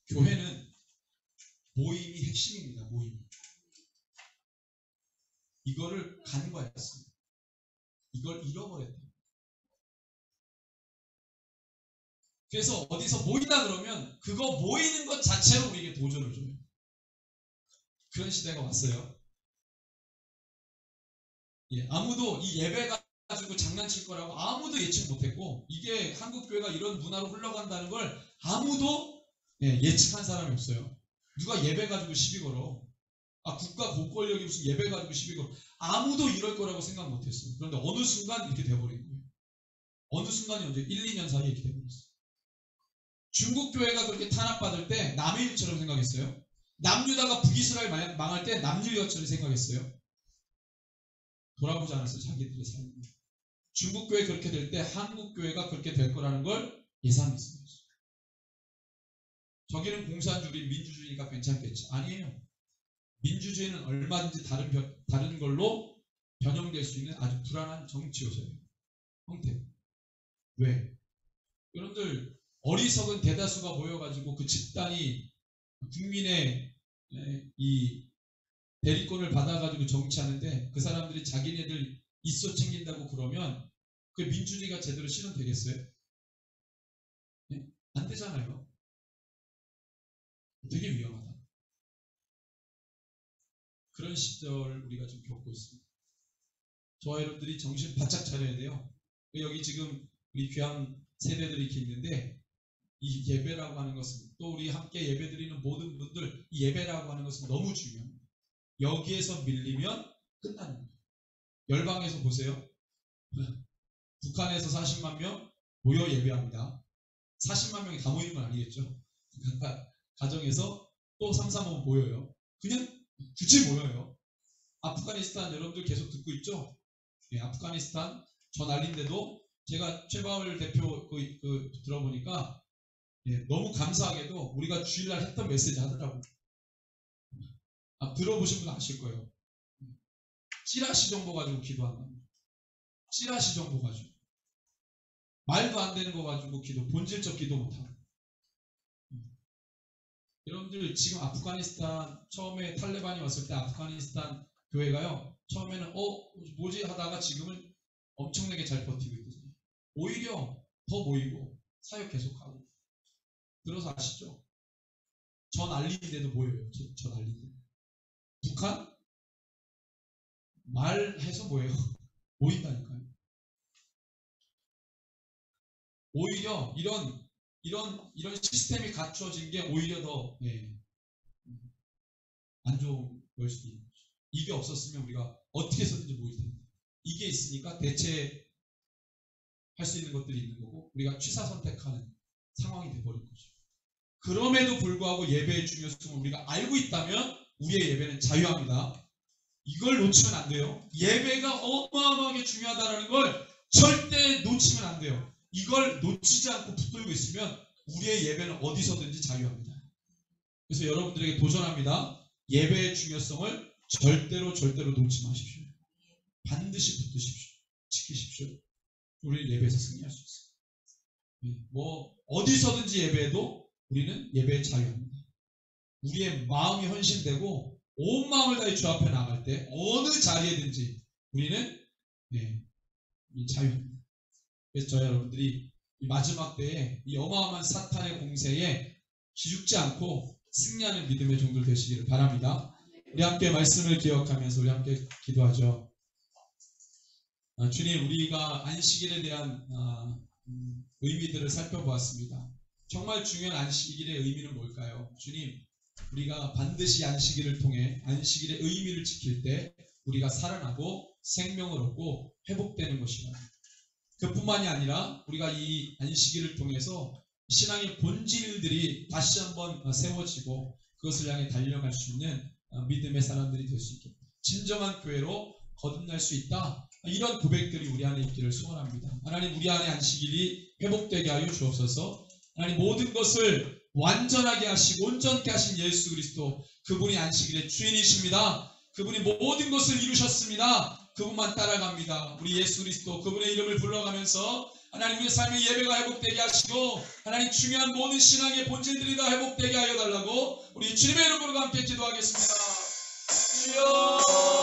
교회는 모임이 핵심입니다. 모임. 이거를 간과했어요. 이걸 잃어버렸다. 그래서 어디서 모인다 그러면 그거 모이는 것 자체로 우리에게 도전을 줘요. 그런 시대가 왔어요. 예, 아무도 이 예배 가지고 장난칠 거라고 아무도 예측 못했고, 이게 한국 교회가 이런 문화로 흘러간다는 걸 아무도 예측한 사람이 없어요. 누가 예배 가지고 시비 걸어? 국가 공권력이 무슨 예배 가지고 시비 걸어? 아무도 이럴 거라고 생각 못했어요. 그런데 어느 순간 이렇게 돼버린 거예요. 어느 순간이 언제 1, 2년 사이에 이렇게 돼버렸어요. 중국 교회가 그렇게 탄압받을 때 남의 일처럼 생각했어요. 남유다가 북이스라엘 망할 때 남유다처럼 생각했어요. 돌아보지 않았어요. 자기들의 삶을. 중국 교회 그렇게 될 때 한국 교회가 그렇게 될 거라는 걸 예상했어요. 저기는 공산주의, 민주주의니까 괜찮겠지. 아니에요. 민주주의는 얼마든지 다른 걸로 변형될 수 있는 아주 불안한 정치 요소예요. 형태. 왜? 여러분들 어리석은 대다수가 모여가지고 그 집단이 국민의 이 대리권을 받아가지고 정치하는데 그 사람들이 자기네들 있어 챙긴다고 그러면 그 민주주의가 제대로 실현되겠어요? 네? 안 되잖아요. 되게 위험하다. 그런 시절을 우리가 지금 겪고 있습니다. 저와 여러분들이 정신 바짝 차려야 돼요. 여기 지금 우리 귀한 세대들이 이렇게 있는데, 이 예배라고 하는 것은, 또 우리 함께 예배드리는 모든 분들, 이 예배라고 하는 것은 너무 중요합니다. 여기에서 밀리면 끝나는 거예요. 열방에서 보세요. 북한에서 40만 명 모여 예배합니다. 40만 명이 다 모이는 건 아니겠죠. 가정에서 또 3, 4번 모여요. 그냥 굳이 모여요. 아프가니스탄 여러분들 계속 듣고 있죠? 예, 아프가니스탄 저 난리인데도 제가 최바울 대표 들어보니까 너무 감사하게도 우리가 주일날 했던 메시지 하더라고요. 들어보신 분 아실 거예요. 찌라시 정보 가지고 기도한다. 찌라시 정보 가지고. 말도 안 되는 거 가지고 본질적 기도 못하고. 여러분들 지금 아프가니스탄 처음에 탈레반이 왔을 때 아프가니스탄 교회가요. 처음에는 뭐지 하다가 지금은 엄청나게 잘 버티고 있거든요. 오히려 더 모이고 사역 계속하고. 들어서 아시죠? 저 난리인데도 모여요. 저 난리인데. 북한? 말해서 뭐예요? 모인다니까요. 오히려 이런 시스템이 갖춰진 게 오히려 더 안 좋은 걸 수도 있는 거죠. 이게 없었으면 우리가 어떻게 해서든지 모일 텐데, 이게 있으니까 대체할 수 있는 것들이 있는 거고 우리가 취사 선택하는 상황이 돼버린 거죠. 그럼에도 불구하고 예배의 중요성을 우리가 알고 있다면 우리의 예배는 자유합니다. 이걸 놓치면 안 돼요. 예배가 어마어마하게 중요하다는 걸 절대 놓치면 안 돼요. 이걸 놓치지 않고 붙들고 있으면 우리의 예배는 어디서든지 자유합니다. 그래서 여러분들에게 도전합니다. 예배의 중요성을 절대로 놓지 마십시오. 반드시 붙드십시오. 지키십시오. 우리 예배에서 승리할 수 있어요. 어디서든지 예배해도 우리는 예배에 자유합니다. 우리의 마음이 헌신되고 온 마음을 다해 주 앞에 나갈 때 어느 자리에든지 우리는 자유합니다. 그래서 저희 여러분들이 이 마지막 때에 이 어마어마한 사탄의 공세에 기죽지 않고 승리하는 믿음의 종들 되시기를 바랍니다. 우리 함께 말씀을 기억하면서 우리 함께 기도하죠. 주님, 우리가 안식일에 대한 의미들을 살펴보았습니다. 정말 중요한 안식일의 의미는 뭘까요? 주님, 우리가 반드시 안식일을 통해 안식일의 의미를 지킬 때 우리가 살아나고 생명을 얻고 회복되는 것이다. 그뿐만이 아니라 우리가 이 안식일을 통해서 신앙의 본질들이 다시 한번 세워지고 그것을 향해 달려갈 수 있는 믿음의 사람들이 될 수 있게, 진정한 교회로 거듭날 수 있다. 이런 고백들이 우리 안에 있기를 소원합니다. 하나님, 우리 안에 안식일이 회복되게 하여 주옵소서. 하나님, 모든 것을 완전하게 하시고 온전케 하신 예수 그리스도, 그분이 안식일의 주인이십니다. 그분이 모든 것을 이루셨습니다. 그분만 따라갑니다. 우리 예수 그리스도 그분의 이름을 불러가면서 하나님, 우리의 삶의 예배가 회복되게 하시고 하나님, 중요한 모든 신앙의 본질들이 다 회복되게 하여 달라고 우리 주님의 이름으로 함께 기도하겠습니다. 주여.